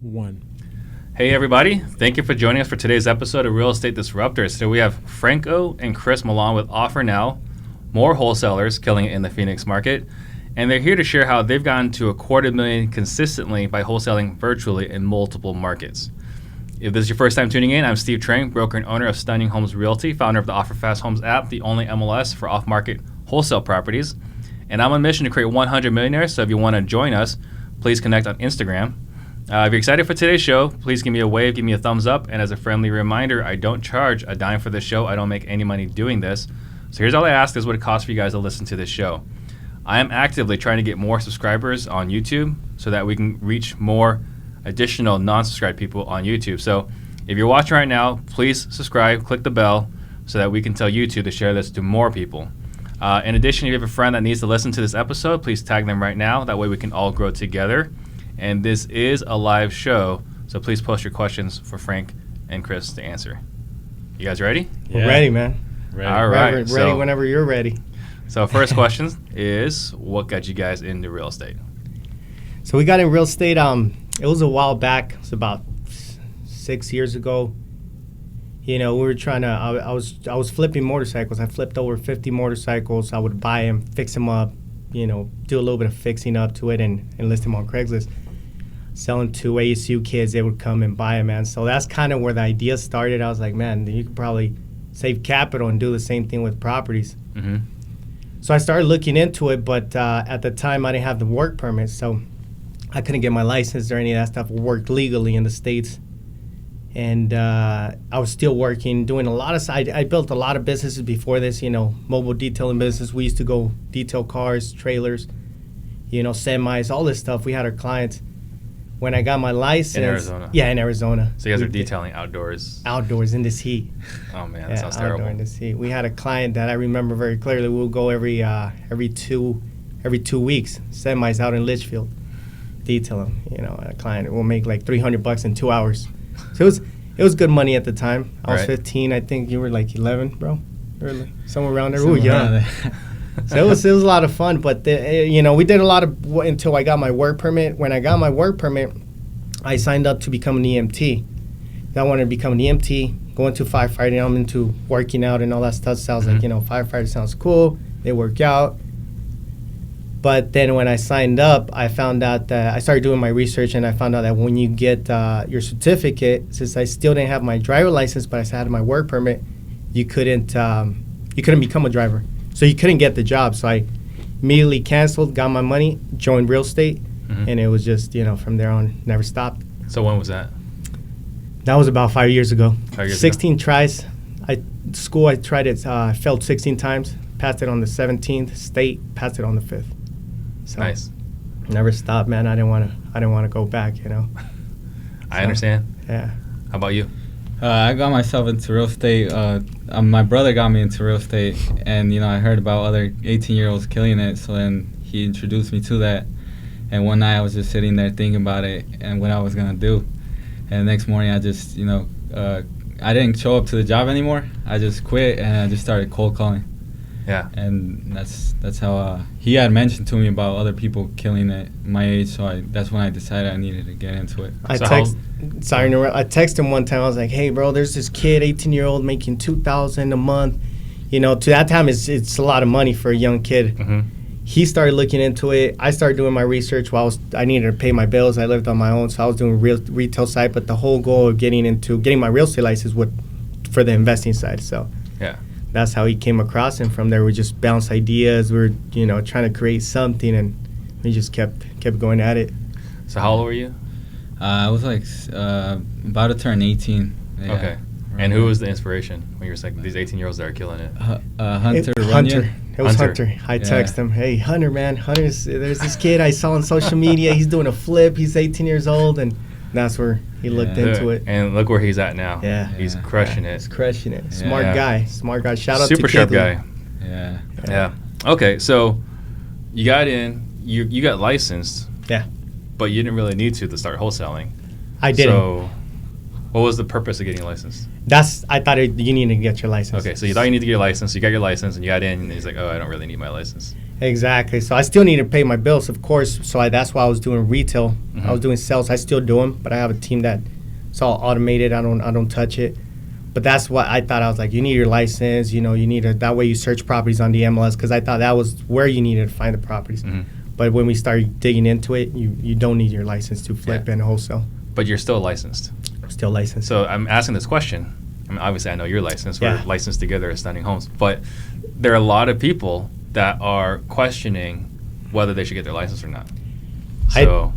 1. Hey everybody, thank you for joining us for today's episode of Real Estate Disruptors. Today we have Franko and Chris Milan with Offer Now, more wholesalers killing it in the Phoenix market. And they're here to share how they've gotten to $250,000 consistently by wholesaling virtually in multiple markets. If this is your first time tuning in, I'm Steve Trang, broker and owner of Stunning Homes Realty, founder of the Offer Fast Homes app, the only MLS for off-market wholesale properties. And I'm on a mission to create 100 millionaires, so if you want to join us, please connect on Instagram. If you're excited for today's show, please give me a wave, give me a thumbs up, and as a friendly reminder, I don't charge a dime for this show. I don't make any money doing this. So here's all I ask is what it costs for you guys to listen to this show. I am actively trying to get more subscribers on YouTube so that we can reach more additional non-subscribed people on YouTube. So if you're watching right now, please subscribe, click the bell so that we can tell YouTube to share this to more people. In addition, if you have a friend that needs to listen to this episode, please tag them right now. That way we can all grow together. And this is a live show, so please post your questions for Frank and Chris to answer. You guys ready? Yeah. We're ready, man. Ready. All right. Ready whenever you're ready. So first question is, what got you guys into real estate? So we got in real estate, it was a while back. It was about 6 years ago. You know, we were trying to, I was flipping motorcycles. I flipped over 50 motorcycles. I would buy them, fix them up, you know, do a little bit of fixing up to it and list them on Craigslist. Selling to ASU kids, they would come and buy them, man. So that's kind of where the idea started. I was like, man, you could probably save capital and do the same thing with properties. Mm-hmm. So I started looking into it, but at the time I didn't have the work permit, so I couldn't get my license or any of that stuff. I worked legally in the States. And I was still working, doing a lot of, I built a lot of businesses before this, you know, mobile detailing business. We used to go detail cars, trailers, you know, semis, all this stuff. We had our clients. When I got my license. In Arizona? Yeah, in Arizona. So you guys are detailing outdoors? Outdoors in this heat. Oh, man, that sounds terrible. Outdoor in this heat. We had a client that I remember very clearly. We'll go every 2 weeks, semis out in Litchfield, detail them. You know, a client will make like $300 in 2 hours. So it was good money at the time. I was 15. I think you were like 11, bro. Early, somewhere around there. Ooh, yeah. So it was a lot of fun. But you know, we did a lot of until I got my work permit. When I got my work permit, I signed up to become an EMT. I wanted to become an EMT, go into firefighting. I'm into working out and all that stuff. Sounds like, you know, firefighter sounds cool. They work out. But then when I signed up, I found out that I started doing my research, and I found out that when you get your certificate, since I still didn't have my driver license, but I still had my work permit, you couldn't become a driver. So you couldn't get the job. So I immediately canceled, got my money, joined real estate, and it was just, you know, from there on, never stopped. So when was that? That was about 5 years ago. 5 years 16 ago. tries. I tried it, failed 16 times, passed it on the 17th, state, passed it on the 5th. So nice. Never stopped, man. I didn't want to go back, you know. I understand. Yeah. How about you? I got myself into real estate. My brother got me into real estate, and you know, I heard about other 18-year-olds killing it. So then he introduced me to that. And one night I was just sitting there thinking about it and what I was gonna do. And the next morning I just, you know, I didn't show up to the job anymore. I just quit and I just started cold calling. Yeah. And that's how he had mentioned to me about other people killing it my age, so that's when I decided I needed to get into it. I texted him one time. I was like, hey, bro, there's this kid, 18-year-old, making $2,000 a month. You know, to that time, it's a lot of money for a young kid. Mm-hmm. He started looking into it. I started doing my research while I needed to pay my bills. I lived on my own, so I was doing retail side. But the whole goal of getting my real estate license was for the investing side. So yeah. That's how he came across, and from there we just bounced ideas. We were, you know, trying to create something, and we just kept going at it. So how old were you? I was like about to turn 18. Yeah. Okay. And who was the inspiration when you were like, these 18-year-olds that are killing it? Hunter. It was Hunter. I texted him, hey, Hunter, man. There's this kid I saw on social media. He's doing a flip. He's 18 years old, and that's where he looked into it. And look where he's at now. Yeah. He's crushing it. He's crushing it. Smart guy. Shout out to Super sharp guy. Yeah. Okay, so you got in, you got licensed. Yeah. But you didn't really need to start wholesaling. I didn't. So what was the purpose of getting licensed? I thought you needed to get your license. Okay, so you thought you needed to get your license. You got your license, and you got in, and he's like, oh, I don't really need my license. Exactly. So I still need to pay my bills, of course. So that's why I was doing retail. I was doing sales. I still do them, but I have a team that it's all automated. I don't touch it. But that's what I thought. I was like, you need your license. You need that way you search properties on the MLS, because I thought that was where you needed to find the properties. But when we started digging into it, you don't need your license to flip and wholesale. But you're still licensed. I'm still licensed. So I'm asking this question. I mean, obviously I know you're licensed. We're licensed together at Stunning Homes. But there are a lot of people that are questioning whether they should get their license or not. So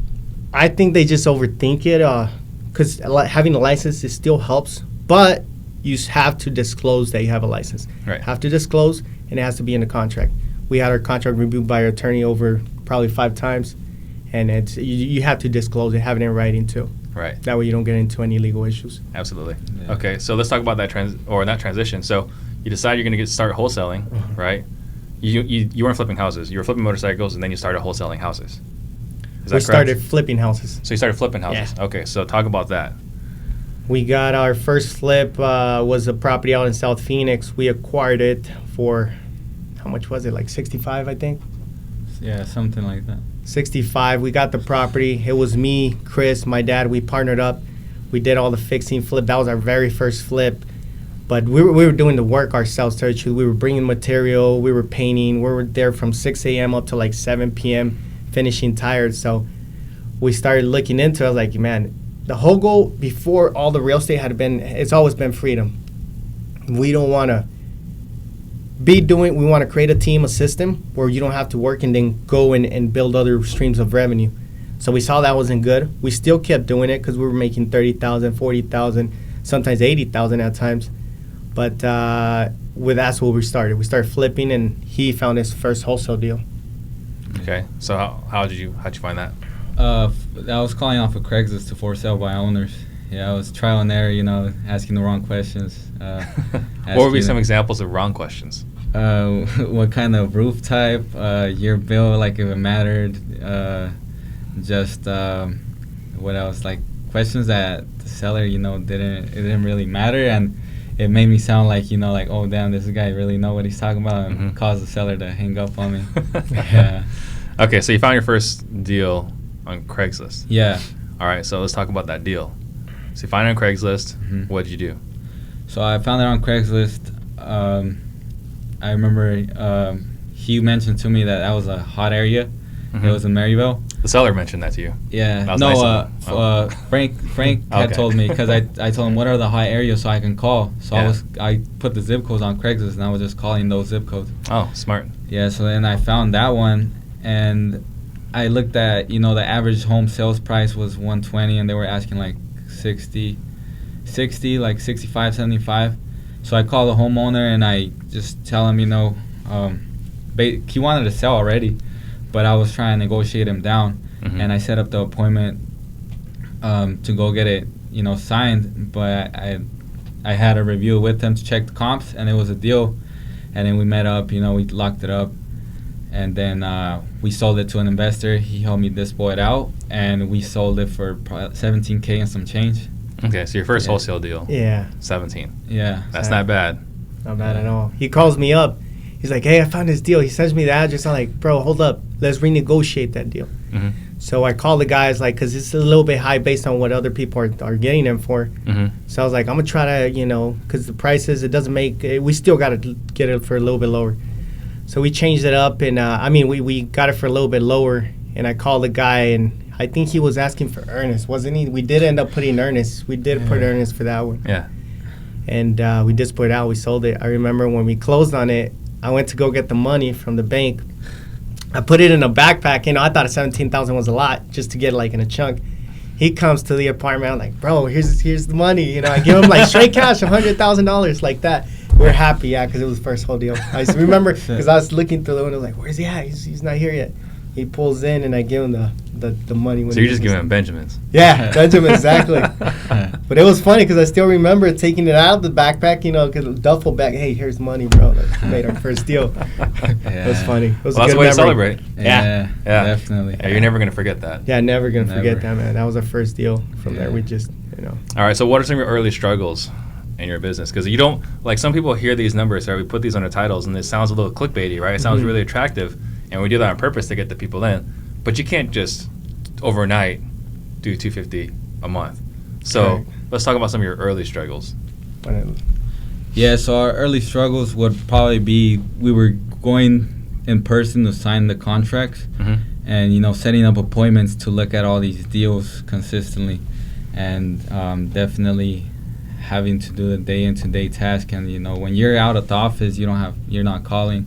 I think they just overthink it, because having a license, it still helps, but you have to disclose that you have a license. Right. Have to disclose, and it has to be in the contract. We had our contract reviewed by our attorney over probably 5 times, and it's you have to disclose it, have it in writing too. Right. That way you don't get into any legal issues. Absolutely. Yeah. Okay, so let's talk about that transition. So you decide you're going to start wholesaling, right? You weren't flipping houses. You were flipping motorcycles, and then you started wholesaling houses. Is that correct? We started flipping houses. So you started flipping houses. Yeah. Okay, so talk about that. We got our first flip, was a property out in South Phoenix. We acquired it for, how much was it? Like 65, I think. Yeah, something like that. 65. We got the property. It was me, Chris, my dad. We partnered up. We did all the fixing flip. That was our very first flip. But we were doing the work ourselves, to tell you the truth. We were bringing material. We were painting. We were there from 6 a.m. up to like 7 p.m. finishing tires. So we started looking into it. I was like, man, the whole goal before all the real estate it's always been freedom. We don't want to we want to create a team, a system where you don't have to work and then go and build other streams of revenue. So we saw that wasn't good. We still kept doing it because we were making $30,000, $40,000, sometimes $80,000 at times. But that's what we started. We started flipping, and he found his first wholesale deal. Okay, so how'd you find that? I was calling off of Craigslist to for sale by owners. Yeah, I was trial and error, asking the wrong questions. What would be some examples of wrong questions? What kind of roof type, your bill, like if it mattered, what else, like questions that the seller, didn't really matter, and it made me sound like, like, oh damn, this guy really know what he's talking about, and caused the seller to hang up on me. Yeah. Okay, so you found your first deal on Craigslist. Yeah. All right, so let's talk about that deal. So you find it on Craigslist. What did you do? So I found it on Craigslist. I remember he mentioned to me that was a hot area. It was in Maryville. The seller mentioned that to you. Yeah. That was nice Frank had told me, because I told him what are the hot areas so I can call. So I put the zip codes on Craigslist, and I was just calling those zip codes. Oh, smart. Yeah. So then I found that one, and I looked at the average home sales price was $120, and they were asking like 60, like 65, 75. So I called the homeowner, and I just tell him, he wanted to sell already, but I was trying to negotiate him down, and I set up the appointment to go get it, signed. But I had a review with him to check the comps, and it was a deal. And then we met up, we locked it up, and then we sold it to an investor. He helped me dispo it out, and we sold it for $17K and some change. Okay, so your first wholesale deal. Yeah. 17. Yeah. That's not bad. Not bad at all. He calls me up. He's like, hey, I found this deal. He sends me the address. I'm like, bro, hold up. Let's renegotiate that deal. So I call the guys, because it's a little bit high based on what other people are getting them for. So I was like, I'm going to try to, because the prices, it doesn't make, we still got to get it for a little bit lower. So we changed it up, and we got it for a little bit lower, and I called the guy, and I think he was asking for earnest, wasn't he? We did end up putting earnest. We did put earnest for that one. Yeah. And we just put it out. We sold it. I remember when we closed on it, I went to go get the money from the bank. I put it in a backpack. I thought $17,000 was a lot, just to get like in a chunk. He comes to the apartment. I'm like, bro, here's the money. I give him like straight cash, $100,000 like that. We're happy, because it was the first whole deal. I remember because I was looking through the window like, where's he at? He's not here yet. He pulls in, and I give him the money. So you're just giving him Benjamins? Yeah, Benjamin, exactly. But it was funny because I still remember taking it out of the backpack, because duffel bag. Hey, here's money, bro. Like, made our first deal. It was funny. It was a that's good a way to memory. celebrate. Yeah, definitely. Yeah, you're never going to forget that. Yeah, never going to forget that, man. That was our first deal. From there, we just, All right, so what are some of your early struggles in your business? Because you don't, some people hear these numbers, right? We put these under titles, and it sounds a little clickbaity, right? It sounds really attractive. and we do that on purpose to get the people in. But you can't just overnight do $250 a month. So Right. let's talk about some of your early struggles. Yeah, so our early struggles would probably be we were going in person to sign the contracts and, setting up appointments to look at all these deals consistently, and definitely having to do the day-in-to-day task. And, when you're out at the office, you're not calling,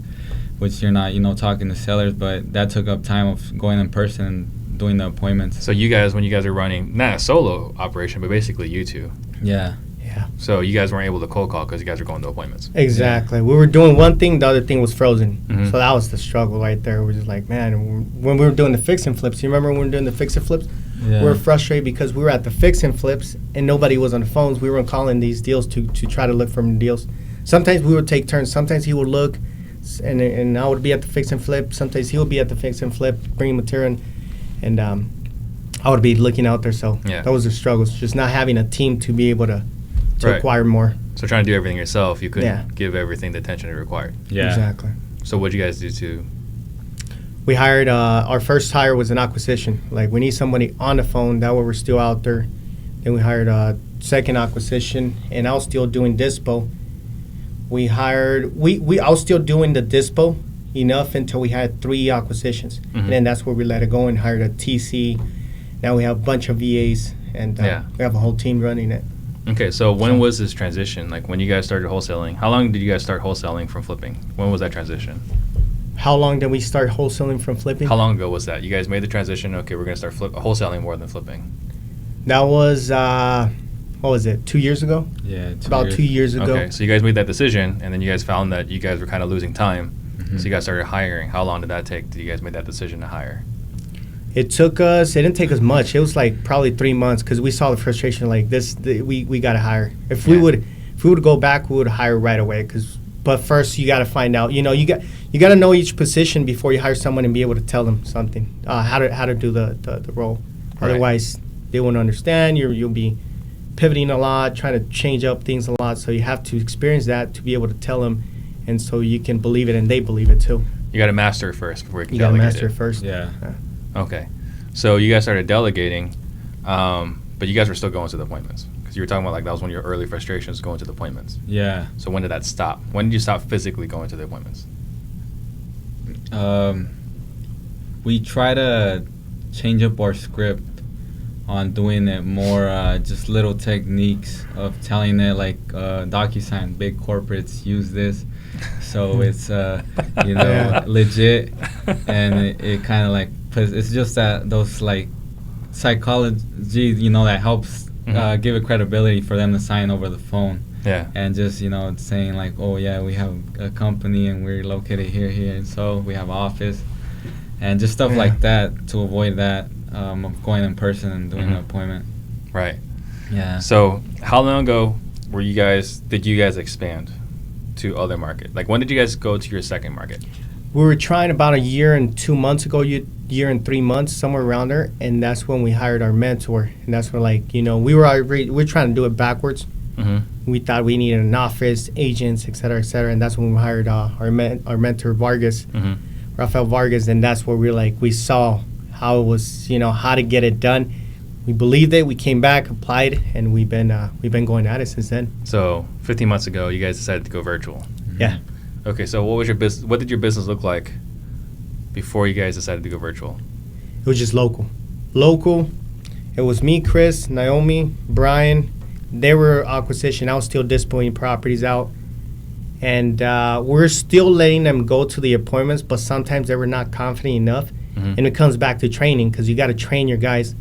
which you're not, talking to sellers, but that took up time of going in person and doing the appointments. So you guys, when you guys are running, not a solo operation, but basically you two. Yeah. Yeah. So you guys weren't able to cold call because you guys were going to appointments. Exactly. We were doing one thing, the other thing was frozen. Mhm. So that was the struggle right there. We're just like, man, when we were doing the fix and flips, you remember when we were doing the fix and flips? Yeah. We were frustrated because we were at the fix and flips and nobody was on the phones. We were calling these deals to try to look for deals. Sometimes we would take turns. Sometimes he would look and I would be at the fix and flip. Sometimes he would be at the fix and flip, bringing material and I would be looking out there. So Yeah. that was the struggles, just not having a team to be able to Right. acquire more. So trying to do everything yourself, you couldn't Yeah. give everything the attention it required. Yeah. Exactly. So what did you guys do to? We hired, our first hire was an acquisition. Like, we need somebody on the phone. That way we're still out there. Then we hired a second acquisition, and I was still doing dispo. We hired, I was still doing the dispo enough until we had 3 acquisitions. Mhm. And then that's where we let it go and hired a TC. Now we have a bunch of VAs, and Yeah. we have a whole team running it. Okay, so when was this transition? Like when you guys started wholesaling, how long did you guys start wholesaling from flipping? When was that transition? How long did we start wholesaling from flipping? How long ago was that? You guys made the transition, okay, we're going to start wholesaling more than flipping. That was, what was it, 2 years ago? Yeah. About 2 years ago. Okay, so you guys made that decision, and then you guys found that you guys were kind of losing time, Mhm. so you guys started hiring. How long did that take? Did you guys make that decision to hire? It didn't take us much. It was like probably 3 months because we saw the frustration like this, we got to hire. If we would go back, we would hire right away. But first you got to find out, you got to know each position before you hire someone and be able to tell them something, how to do the role. Right. Otherwise they won't understand. You'll be pivoting a lot, trying to change up things a lot. So you have to experience that to be able to tell them, and so you can believe it and they believe it too. You got to master it first before you can You got to delegate master it. it first. Yeah. Okay, so you guys started delegating, but you guys were still going to the appointments because you were talking about like that was one of your early frustrations, going to the appointments. Yeah. So when did that stop? When did you stop physically going to the appointments? We try to change up our script on doing it more, just little techniques of telling it like DocuSign, big corporates use this, so it's Yeah. legit, and it kind of like it's just that those like psychology that helps Mhm. give it credibility for them to sign over the phone. Yeah. And just saying like, oh yeah, we have a company and we're located here, and so we have an office, and just stuff Yeah. like that to avoid that of going in person and doing Mhm. an appointment. Right. Yeah. So how long ago did you guys expand to other market? Like when did you guys go to your second market? We were trying about a year and 2 months ago, year and 3 months, somewhere around there, and that's when we hired our mentor. And that's when, we were trying to do it backwards. Mm-hmm. We thought we needed an office, agents, et cetera, and that's when we hired our mentor Vargas, Mm-hmm. Rafael Vargas, and that's where we saw how it was, how to get it done. We believed it. We came back, applied, and we've been going at it since then. So 15 months ago, you guys decided to go virtual. Yeah. Okay, so what did your business look like before you guys decided to go virtual? It was just local. It was me, Chris, Naomi, Brian. They were acquisition. I was still dispoing properties out. And we're still letting them go to the appointments, but sometimes they were not confident enough. Mhm. And it comes back to training because you got to train your guys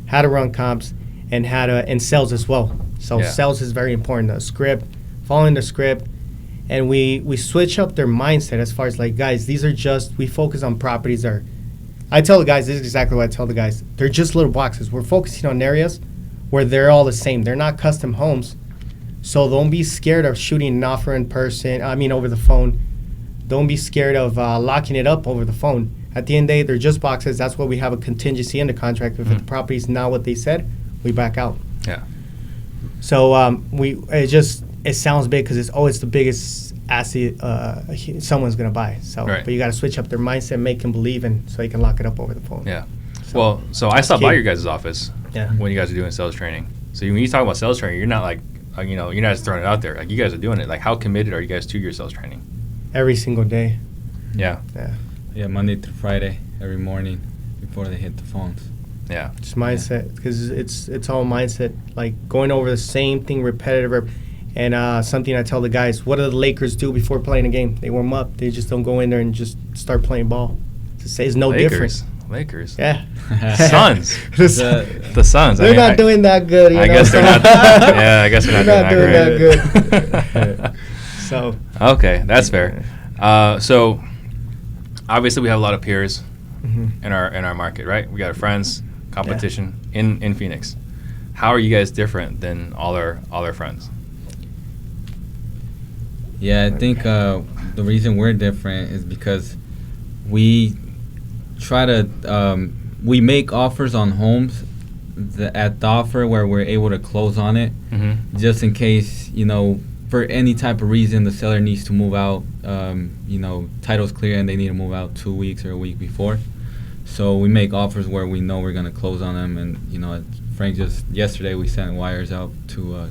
how to run comps and and sales as well. So Yeah. sales is very important. The script, following the script. And we switch up their mindset as far as guys, we focus on properties I tell the guys, this is exactly what I tell the guys. They're just little boxes. We're focusing on areas where they're all the same. They're not custom homes. So don't be scared of shooting an offer in person, over the phone. Don't be scared of locking it up over the phone. At the end of the day, they're just boxes. That's why we have a contingency in the contract. If the property's not what they said, we back out. Yeah. So it sounds big because it's the biggest someone's gonna buy. So, Right. but you got to switch up their mindset, make them believe, and so you can lock it up over the phone. Yeah. Well, so I stopped by your guys' office Yeah. when you guys are doing sales training. So when you talk about sales training, you're not like, you're not just throwing it out there. Like, you guys are doing it. Like, how committed are you guys to your sales training? Every single day. Yeah. Yeah. Yeah, Monday through Friday, every morning before they hit the phones. Yeah. Just mindset, because it's all mindset. Like going over the same thing repetitive. And something I tell the guys, what do the Lakers do before playing a game? They warm up. They just don't go in there and just start playing ball. It's no different. Lakers. Yeah. Suns. The Suns. They're not doing that good. I guess they're not. Yeah, I guess they're not doing that good. So. Okay, that's fair. So, obviously, we have a lot of peers in our market, right? We got our friends, competition in Phoenix. How are you guys different than all our friends? Yeah, I think the reason we're different is because we try to we make offers on homes at the offer where we're able to close on it, just in case, for any type of reason the seller needs to move out, title's clear and they need to move out 2 weeks or a week before. So we make offers where we know we're going to close on them. And, Frank, just yesterday we sent wires out to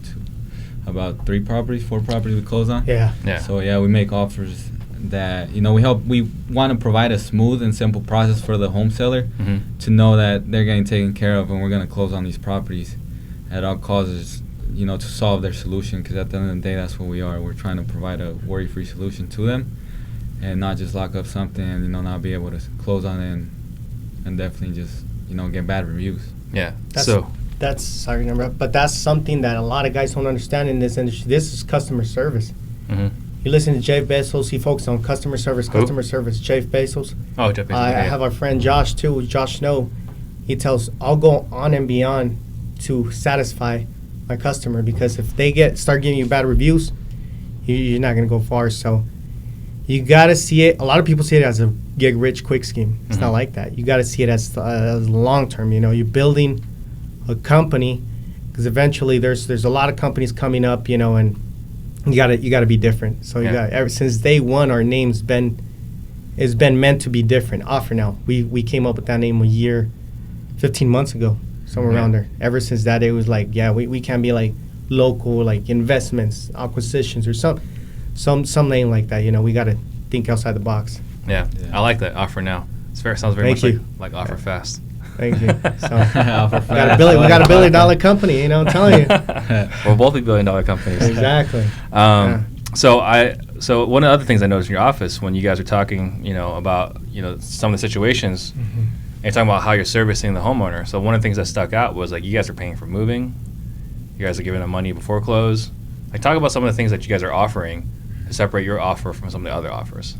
about 4 properties we closed on. Yeah. So, we make offers that, we want to provide a smooth and simple process for the home seller to know that they're getting taken care of and we're going to close on these properties at all causes, to solve their solution, because at the end of the day, that's what we are. We're trying to provide a worry-free solution to them and not just lock up something and, not be able to close on it and definitely just, get bad reviews. Yeah. That's sorry to interrupt, but that's something that a lot of guys don't understand in this industry. This is customer service. You listen to Jeff Bezos, he focuses on customer service. Jeff Bezos. Oh, Jeff Bezos. I have our friend Josh too, Josh Snow. He tells, I'll go on and beyond to satisfy my customer, because if they start giving you bad reviews, you're not going to go far. So you got to see it. A lot of people see it as a get rich quick scheme. It's not like that. You got to see it as long term. You're building a company, because eventually there's a lot of companies coming up, and you got to be different. So you got, ever since day one, our name's been meant to be different. Offer Now. We came up with that name 15 months ago, somewhere around there. Ever since that day, it was like, we can't be like local, like investments, acquisitions, or some name like that. We got to think outside the box. Yeah. I like that. Offer Now. It's fair. Sounds very much like Offer Fast. Thank you. So we got a $1 billion company. I'm telling you. We're both $1 billion companies. Exactly. So one of the other things I noticed in your office when you guys are talking, about some of the situations, and you're talking about how you're servicing the homeowner. So one of the things that stuck out was like you guys are paying for moving, you guys are giving them money before close. Like, talk about some of the things that you guys are offering to separate your offer from some of the other offers.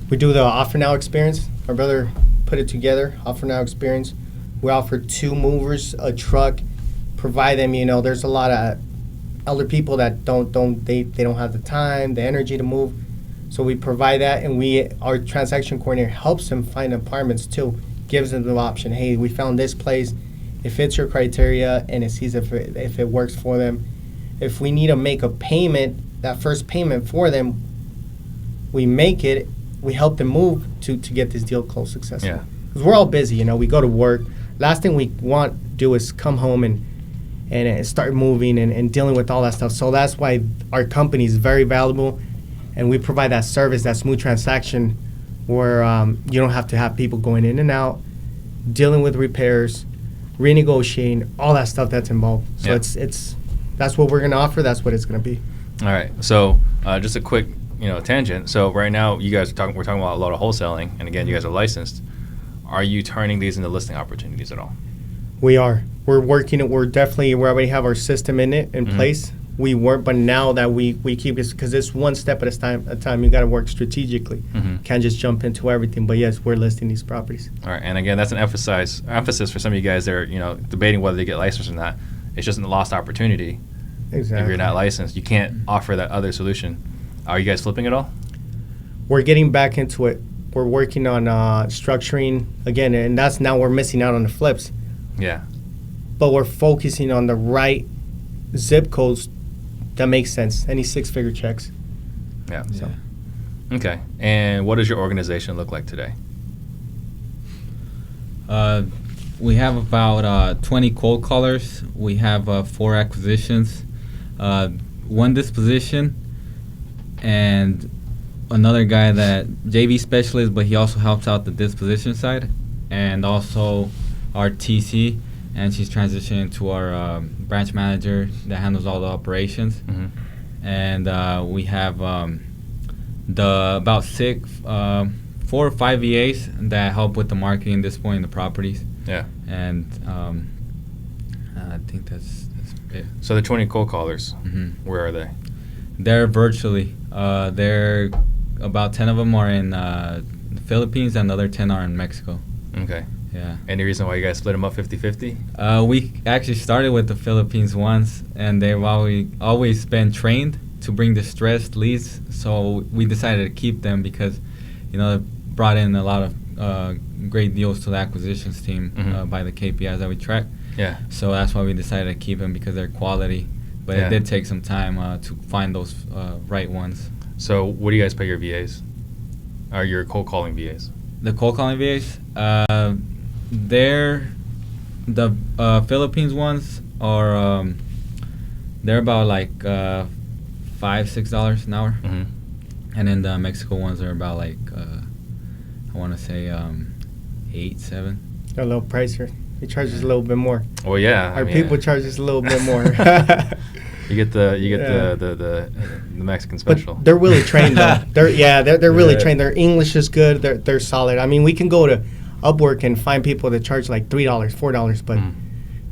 We do the Offer Now experience. My brother put it together, Offer Now experience. We offer 2 movers, a truck, provide them, there's a lot of elder people that don't have the time, the energy to move. So we provide that, and our transaction coordinator helps them find apartments too, gives them the option. Hey, we found this place, it fits your criteria, and it sees if it works for them. If we need to make a payment, that first payment for them, we make it. We help them move to get this deal closed successfully. Yeah. Because we're all busy, we go to work. Last thing we want to do is come home and start moving and dealing with all that stuff. So that's why our company is very valuable, and we provide that service, that smooth transaction, where you don't have to have people going in and out, dealing with repairs, renegotiating, all that stuff that's involved. So that's what we're going to offer. That's what it's going to be. All right. So just a quick tangent. So right now you guys we're talking about a lot of wholesaling, and again, you guys are licensed. Are you turning these into listing opportunities at all? We are. We're working. We already have our system in place. We work, but now that we keep it, because it's one step at a time. You got to work strategically. Can't just jump into everything. But yes, we're listing these properties. All right, and again, that's an emphasis for some of you guys that are debating whether they get licensed or not. It's just a lost opportunity. Exactly. If you're not licensed, you can't offer that other solution. Are you guys flipping at all? We're getting back into it. We're working on structuring again, and that's now we're missing out on the flips. Yeah. But we're focusing on the right zip codes that make sense. Any 6-figure checks. Yeah. So. Okay. And what does your organization look like today? We have about 20 cold callers. We have 4 acquisitions, 1 disposition, and another guy that JV specialist, but he also helps out the disposition side, and also our TC, and she's transitioning to our branch manager that handles all the operations. Mm-hmm. And we have about 4 or 5 VAs that help with the marketing, displaying the properties. Yeah. And I think that's it. So the 20 cold callers, Mm-hmm. where are they? They're virtually. They're about 10 of them are in the Philippines, and the other 10 are in Mexico. Okay. Yeah. Any reason why you guys split them up 50-50? We actually started with the Philippines once, and they've always been trained to bring distressed leads. So we decided to keep them because, they brought in a lot of great deals to the acquisitions team Mm-hmm. by the KPIs that we track. Yeah. So that's why we decided to keep them, because they're quality. But Yeah. it did take some time to find those right ones. So what do you guys pay your VAs? Or your cold calling VAs? The cold calling VAs, they're the Philippines ones are they're about like $5-6 an hour, Mm-hmm. and then the Mexico ones are about like I want to say 8-7. They're a little pricier. He charges a little bit more. Well, yeah. Our people charge us a little bit more. You get Yeah. the Mexican special. But they're really trained though. They're really Yeah. trained. Their English is good. They're solid. I mean, we can go to Upwork and find people that charge like $3, $4, but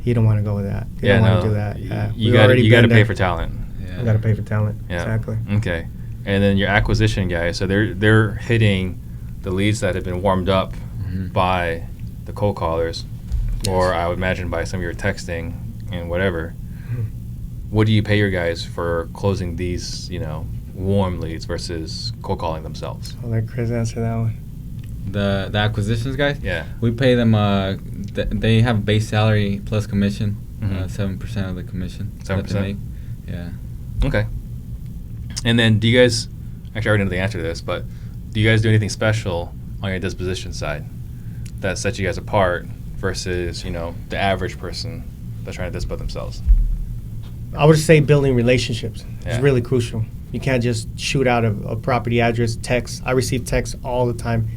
you don't want to go with that. You don't want to do that. You got to pay for talent. Yeah. You got to pay for talent. Yeah. Exactly. Okay. And then your acquisition guys, so they're hitting the leads that have been warmed up Mhm. by the cold callers, or I would imagine by some of your texting and whatever. What do you pay your guys for closing these, warm leads versus cold calling themselves? I'll let Chris answer that one. The acquisitions guys, Yeah. we pay them. They have base salary plus commission, Mhm. 7% of the commission. that 7%? they make. Yeah. Okay. And then do you guys, actually I already know the answer to this, but do you guys do anything special on your disposition side that sets you guys apart versus, the average person that's trying to dispose themselves? I would say building relationships Yeah. is really crucial. You can't just shoot out a property address, text. I receive texts all the time.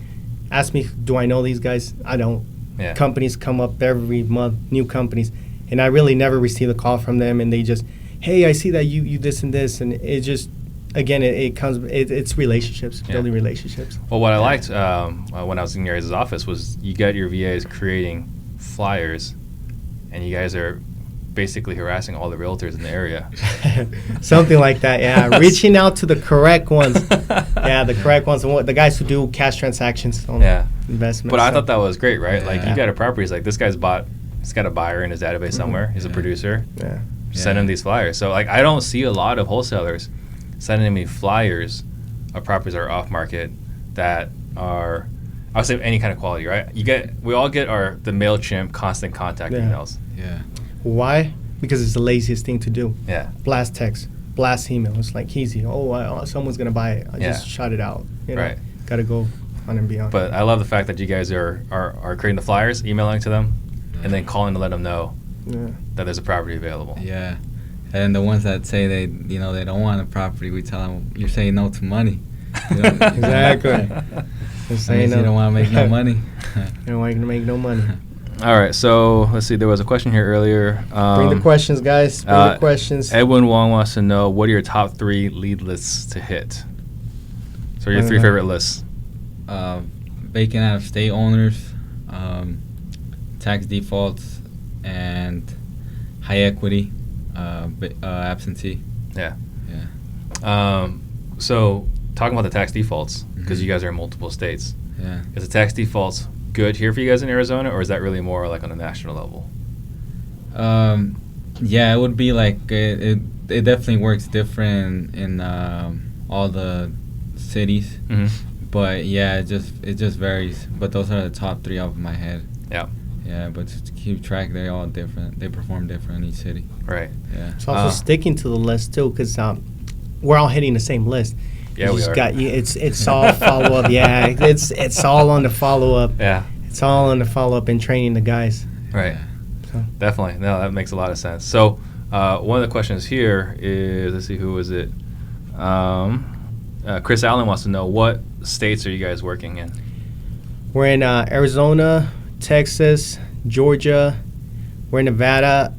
Ask me, do I know these guys? I don't. Yeah. Companies come up every month, new companies, and I really never receive a call from them, and they just, hey, I see that you this and this, and it just, again, it's relationships, Yeah. building relationships. Well, what I liked when I was in your guys' office was you got your VAs creating flyers, and you guys are basically harassing all the realtors in the area. Something like that, yeah. Reaching out to the correct ones. Yeah, the correct ones. The guys who do cash transactions on Yeah. investments. But I thought that was great, right? Like, Yeah. you got a property, it's like, this guy's he's got a buyer in his database somewhere. He's a Yeah. producer. Yeah. Send him these flyers. So, like, I don't see a lot of wholesalers sending me flyers of properties that are off market that are, I would say, any kind of quality, right? We all get the MailChimp constant contact Yeah. emails. Yeah. Why? Because it's the laziest thing to do. Yeah. Blast text, blast email. It's like easy. Someone's gonna buy it. I Yeah. just shut it out. Right. Got to go on and beyond. But I love the fact that you guys are creating the flyers, emailing to them, and then calling to let them know yeah. that there's a property available. Yeah. And the ones that say they don't want a property, we tell them, you're saying no to money. Exactly. Just That means you don't want to make no money. You don't want to make no money. All right, so let's see. There was a question here earlier. Bring the questions, guys. Bring the questions. Edwin Wong wants to know, what are your top 3 lead lists to hit? So your 3 favorite lists. Vacant out-of-state owners, tax defaults, and high equity absentee. Yeah. Yeah. So talking about the tax defaults, because Mhm. you guys are in multiple states, Yeah. is the tax defaults good here for you guys in Arizona, or is that really more like on a national level? Yeah, it would be like it definitely works different in all the cities, Mm-hmm. but yeah, it just varies. But those are the top 3 off of my head. Yeah. Yeah, but to keep track, they're all different. They perform different in each city. Right. Yeah. It's also sticking to the list too, because we're all hitting the same list. Yeah, we are. It's all follow up. Yeah, it's all on the follow up. Yeah. It's all on the follow up and training the guys. Right. So. Definitely. No, that makes a lot of sense. So one of the questions here is, let's see, who was it? Chris Allen wants to know, what states are you guys working in? We're in Arizona, Texas, Georgia. We're in Nevada.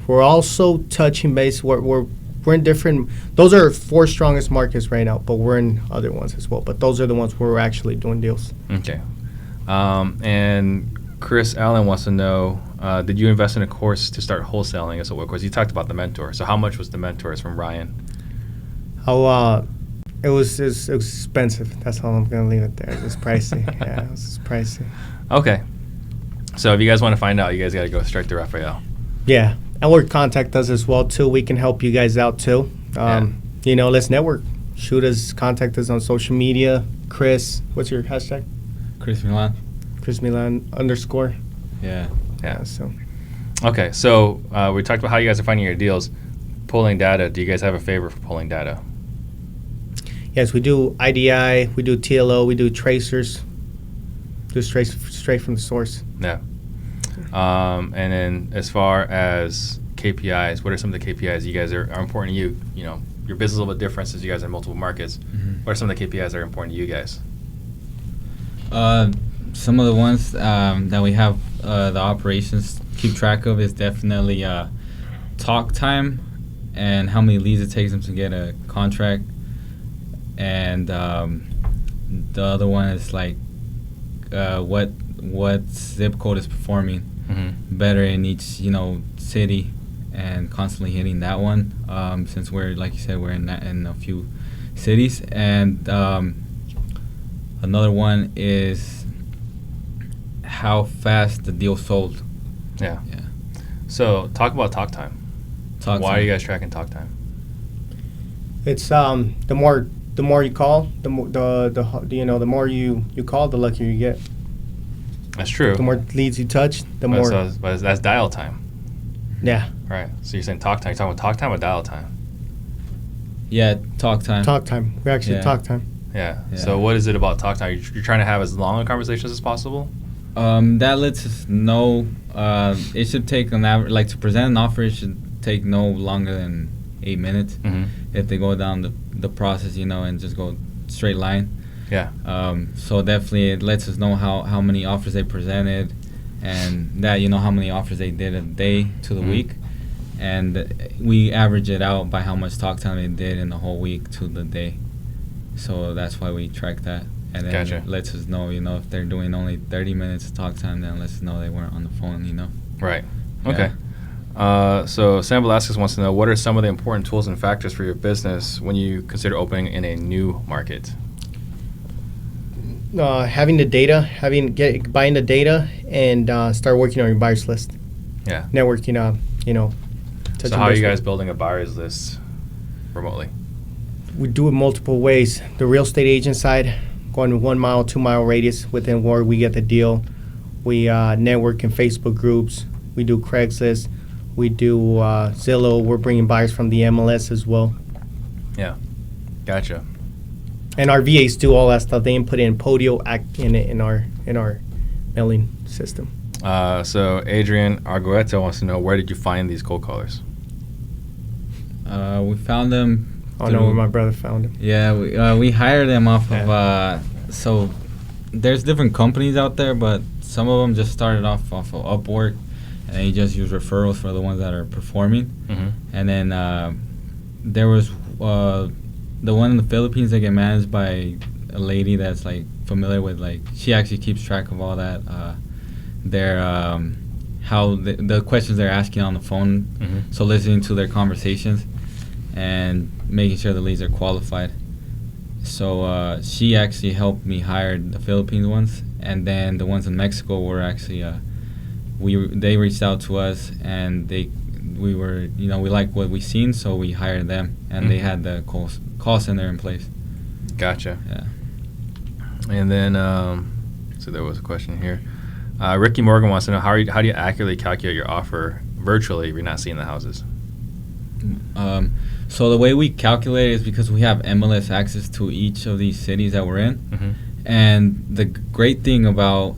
We're also touching base. We're in different. Those are 4 strongest markets right now, but we're in other ones as well. But those are the ones where we're actually doing deals. Okay. And Chris Allen wants to know, did you invest in a course to start wholesaling? Of course, you talked about the mentor. So how much was the mentors from Ryan? It was expensive. That's all I'm going to leave it there. It was pricey. Yeah, it was pricey. Okay. So if you guys want to find out, you guys got to go straight to Rafael. Yeah. And contact us as well, too. We can help you guys out, too. Let's network. Shoot us, contact us on social media. Chris, what's your hashtag? Chris Milan. Chris Milan _ Yeah. So. Okay. So we talked about how you guys are finding your deals. Pulling data. Do you guys have a favor for pulling data? Yes, we do IDI, we do TLO, we do tracers. Just straight from the source. Yeah. And then as far as KPIs, what are some of the KPIs you guys are important to you? You know, your business is a little bit different since you guys are in multiple markets. Mm-hmm. What are some of the KPIs that are important to you guys? Some of the ones that we have the operations keep track of is definitely talk time and how many leads it takes them to get a contract. And the other one is like what zip code is performing better in each city, and constantly hitting that one. Since we're, like you said, we're in a few cities. And another one is how fast the deal sold. Yeah. So talk about talk time. Why are you guys tracking talk time? It's the more you call, the more you call, the luckier you get. That's true. The more leads you touch, the more. But that's dial time. Yeah. Right. So you're saying talk time. You're talking about talk time or dial time? Yeah, talk time. Talk time. We actually talk time. Yeah. So what is it about talk time? You're trying to have as long a conversations as possible? That lets us know it should take an average, like to present an offer, it should take no longer than 8 minutes. If they go down the process, and just go straight line. Yeah. So definitely it lets us know how many offers they presented, and that how many offers they did a day to the week, and we average it out by how much talk time they did in the whole week to the day. So that's why we track that, and then it lets us know if they're doing only 30 minutes of talk time, then lets us know they weren't on the phone. Right. Okay. So Sam Velasquez wants to know, what are some of the important tools and factors for your business when you consider opening in a new market? Having the data, buying the data, and start working on your buyers list. Yeah. Networking, So how are you guys building a buyers list remotely? We do it multiple ways. The real estate agent side, going 1 mile, 2 mile radius within where we get the deal. We network in Facebook groups. We do Craigslist. We do Zillow. We're bringing buyers from the MLS as well. Yeah. Gotcha. And our VAs do all that stuff. They input in Podio in our mailing system. So Adrian Argueta wants to know, where did you find these cold callers? We found them. I know where my brother found them. Yeah, we hired them off of. So there's different companies out there, but some of them just started off of Upwork, and they just use referrals for the ones that are performing. And then there was the one in the Philippines that get managed by a lady that's like familiar with, like, she actually keeps track of all that. Their how the questions they're asking on the phone, so listening to their conversations and making sure the leads are qualified. So she actually helped me hire the Philippines ones, and then the ones in Mexico were actually they reached out to us, and we were we liked what we seen, so we hired them, and they had the call center in place. Gotcha. Yeah. And then so there was a question here. Ricky Morgan wants to know, how do you accurately calculate your offer virtually if you're not seeing the houses? So the way we calculate is because we have MLS access to each of these cities that we're in. Mm-hmm. And the great thing about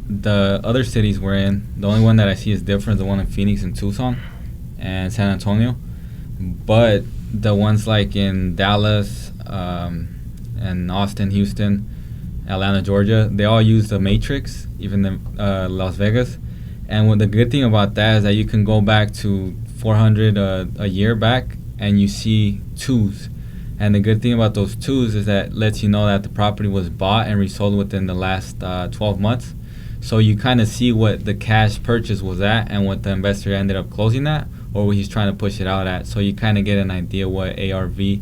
the other cities we're in, the only one that I see is different, the one in Phoenix and Tucson and San Antonio. But the ones like in Dallas and Austin, Houston, Atlanta, Georgia, they all use the matrix, even the Las Vegas. And what the good thing about that is that you can go back to 400 a year back and you see twos. And the good thing about those twos is that lets you know that the property was bought and resold within the last 12 months. So you kind of see what the cash purchase was at and what the investor ended up closing at, or what he's trying to push it out at. So you kind of get an idea what ARV,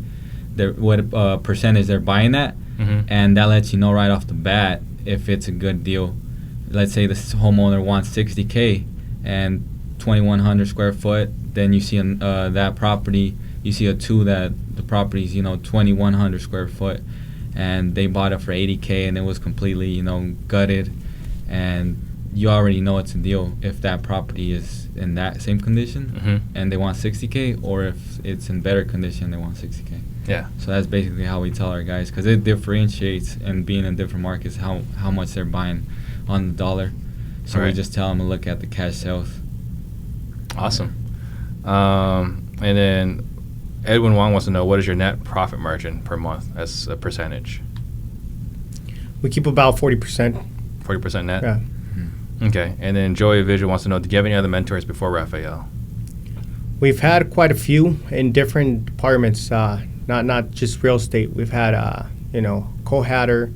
what percentage they're buying at. Mm-hmm. And that lets you know right off the bat if it's a good deal. Let's say this homeowner wants $60K and 2,100 square foot. Then you see that property, you see a two that the property's 2,100 square foot, and they bought it for $80K and it was completely gutted, and you already know it's a deal if that property is in that same condition. Mm-hmm. And they want $60K, or if it's in better condition they want $60K. Yeah. So that's basically how we tell our guys, because it differentiates in being in different markets how much they're buying on the dollar. So Right. we just tell them to look at the cash sales. Awesome. And then Edwin Wong wants to know, what is your net profit margin per month as a percentage? We keep about 40%. 40% net? Yeah. Okay. And then Joey Visual wants to know, do you have any other mentors before Raphael? We've had quite a few in different departments, not just real estate. We've had, co-hatter.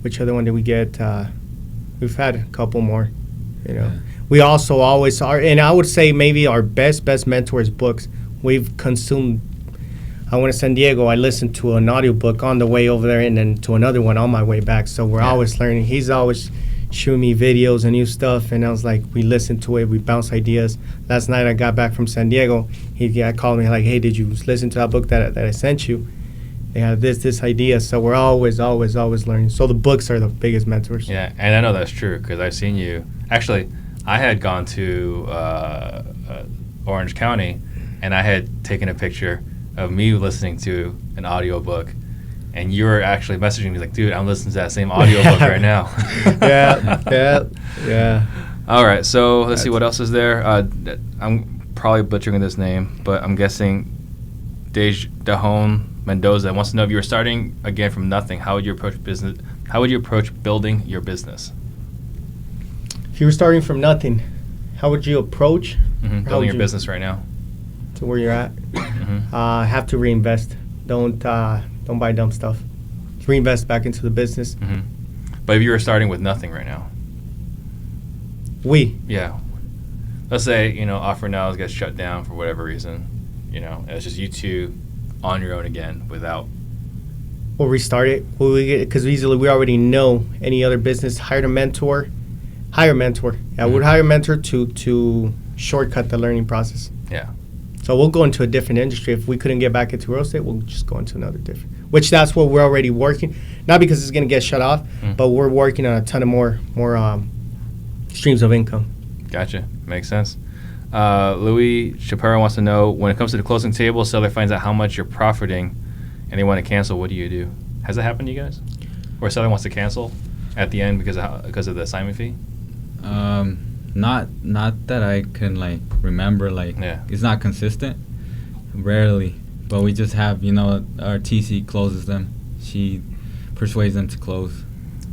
Which other one did we get? We've had a couple more, Yeah. We also always are, and I would say maybe our best mentors books. We've consumed. I went to San Diego. I listened to an audiobook on the way over there, and then to another one on my way back. So we're always learning. He's always showing me videos and new stuff, and I was like, we listened to it, we bounce ideas. Last night I got back from San Diego. He called me like, hey, did you listen to that book that I sent you? They have this idea. So we're always learning. So the books are the biggest mentors. Yeah, and I know that's true because I've seen you. Actually, I had gone to Orange County, and I had taken a picture of me listening to an audiobook, and you were actually messaging me like, dude, I'm listening to that same audiobook right now. yeah. All right, so let's see what else is there. I'm probably butchering this name, but I'm guessing Dejón Mendoza wants to know, if you were starting again from nothing, how would you approach business? How would you approach building your business? If you were starting from nothing, how would you approach Building your business right now to where you're at? Have to reinvest. Don't buy dumb stuff. Reinvest back into the business. But if you were starting with nothing right now, yeah, let's say Offer Now gets shut down for whatever reason, and it's just you two on your own again without. We'll restart it. Because we already know any other business. Hire a mentor. Hire a mentor. I would hire a mentor to shortcut the learning process. Yeah. So we'll go into a different industry. If we couldn't get back into real estate, we'll just go into another different. Which that's what we're already working. Not because it's going to get shut off, but we're working on a ton of more streams of income. Gotcha. Makes sense. Louis Shapiro wants to know, when it comes to the closing table, seller finds out how much you're profiting and they want to cancel. What do you do? Has that happened to you guys? Or a seller wants to cancel at the end because of the assignment fee? Not that I can remember. It's not consistent. Rarely, but we just have our TC closes them. She persuades them to close.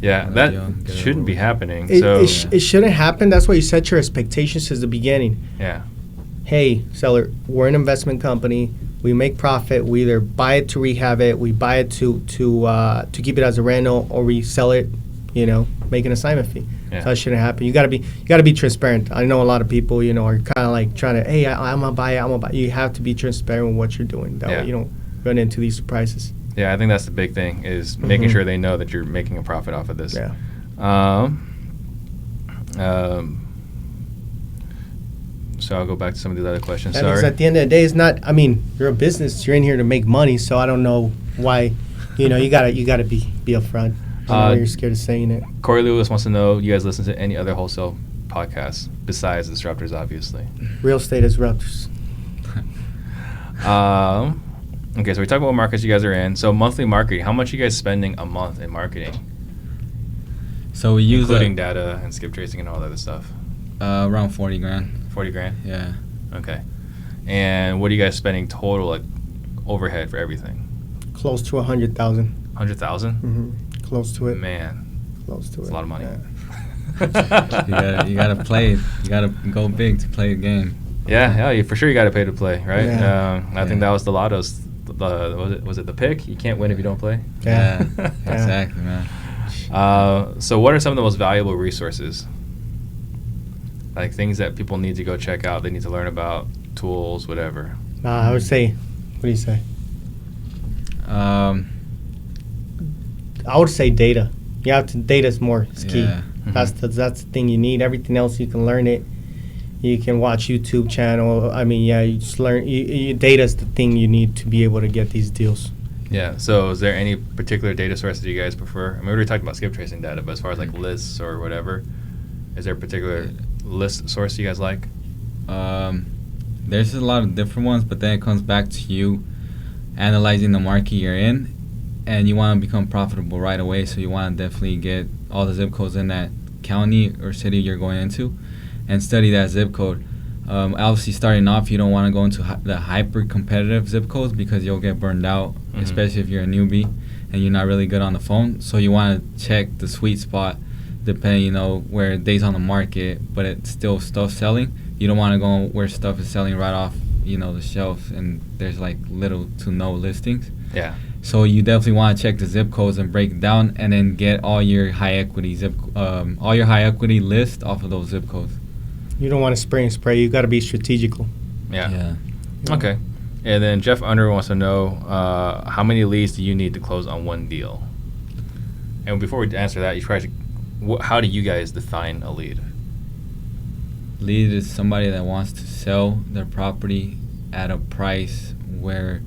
Yeah, that shouldn't be happening. It shouldn't happen. That's why you set your expectations since the beginning. Yeah. Hey, seller, we're an investment company. We make profit. We either buy it to rehab it, we buy it to keep it as a rental, or we sell it, make an assignment fee. Yeah. So that shouldn't happen. You gotta be transparent. I know a lot of people, are kind of trying to, hey, I'm gonna buy it. You have to be transparent with what you're doing. That way you don't run into these surprises. Yeah, I think that's the big thing, is making sure they know that you're making a profit off of this. Yeah. So I'll go back to some of these other questions. Because at the end of the day, it's not. I mean, you're a business. You're in here to make money. So I don't know why. You gotta be upfront. I don't know why you're scared of saying it. Corey Lewis wants to know, you guys listen to any other wholesale podcasts besides Disruptors, obviously? Real estate Disruptors. Okay, so we talked about what markets you guys are in. So monthly marketing, how much are you guys spending a month in marketing? So we use including data and skip tracing and all that other stuff. Around 40 grand. 40 grand? Yeah. Okay. And what are you guys spending total, like overhead for everything? Close to 100,000. 100,000? Mm-hmm. Close to it. Man, Close to it. that's a lot of money. Yeah. You gotta play. You gotta go big to play the game. Yeah, for sure you got to pay to play, right? Yeah. I think that was the lotto's. Was it the pick? You can't win if you don't play. Yeah. Exactly, man. So what are some of the most valuable resources? Like things that people need to go check out, they need to learn about, tools, whatever. I would say, what do you say? I would say data. You have to, data's more is key. Yeah. That's the thing you need. Everything else you can learn it. You can watch YouTube channel. I mean, yeah, you just learn. Data's the thing you need to be able to get these deals. Yeah. So is there any particular data source that you guys prefer? I mean, we already talked about skip tracing data, but as far as like lists or whatever, is there a particular list source you guys like? There's a lot of different ones, but then it comes back to you analyzing the market you're in, and you want to become profitable right away. So you want to definitely get all the zip codes in that county or city you're going into, and study that zip code. Obviously, starting off, you don't want to go into the hyper competitive zip codes because you'll get burned out, especially if you're a newbie and you're not really good on the phone. So you want to check the sweet spot, depending, where days on the market, but it's still stuff selling. You don't want to go where stuff is selling right off, the shelf, and there's like little to no listings. Yeah. So you definitely want to check the zip codes and break it down, and then get all your high equity list off of those zip codes. You don't want to spray and spray. You got to be strategical. Yeah. Okay. And then Jeff Under wants to know how many leads do you need to close on one deal? And before we answer that, how do you guys define a lead? Lead is somebody that wants to sell their property at a price where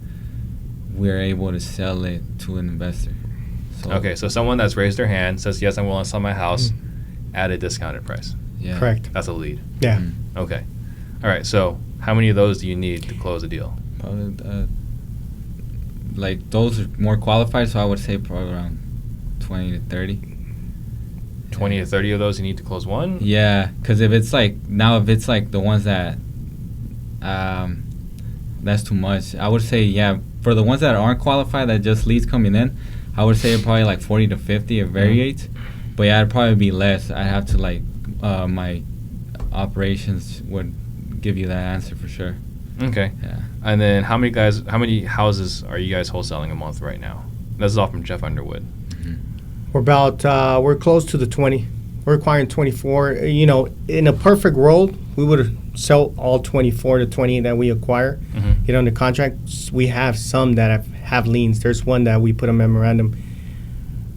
we're able to sell it to an investor. So someone that's raised their hand, says, yes, I'm willing to sell my house at a discounted price. Yeah. Correct. That's a lead. Yeah. Okay. All right. So how many of those do you need to close a deal? Probably, like those are more qualified, so I would say probably around 20 to 30. 20 to 30 of those you need to close one? Yeah, because if it's like the ones that, that's too much. I would say, for the ones that aren't qualified, that just leads coming in, I would say probably like 40 to 50. It variates. But yeah, it'd probably be less. I'd have to my operations would give you that answer for sure. Okay. Yeah. And then how many houses are you guys wholesaling a month right now? This is all from Jeff Underwood. We're close to the 20. We're acquiring 24. In a perfect world, we would sell all 24 to 20 that we acquire. Get under contract. We have some that have liens. There's one that we put a memorandum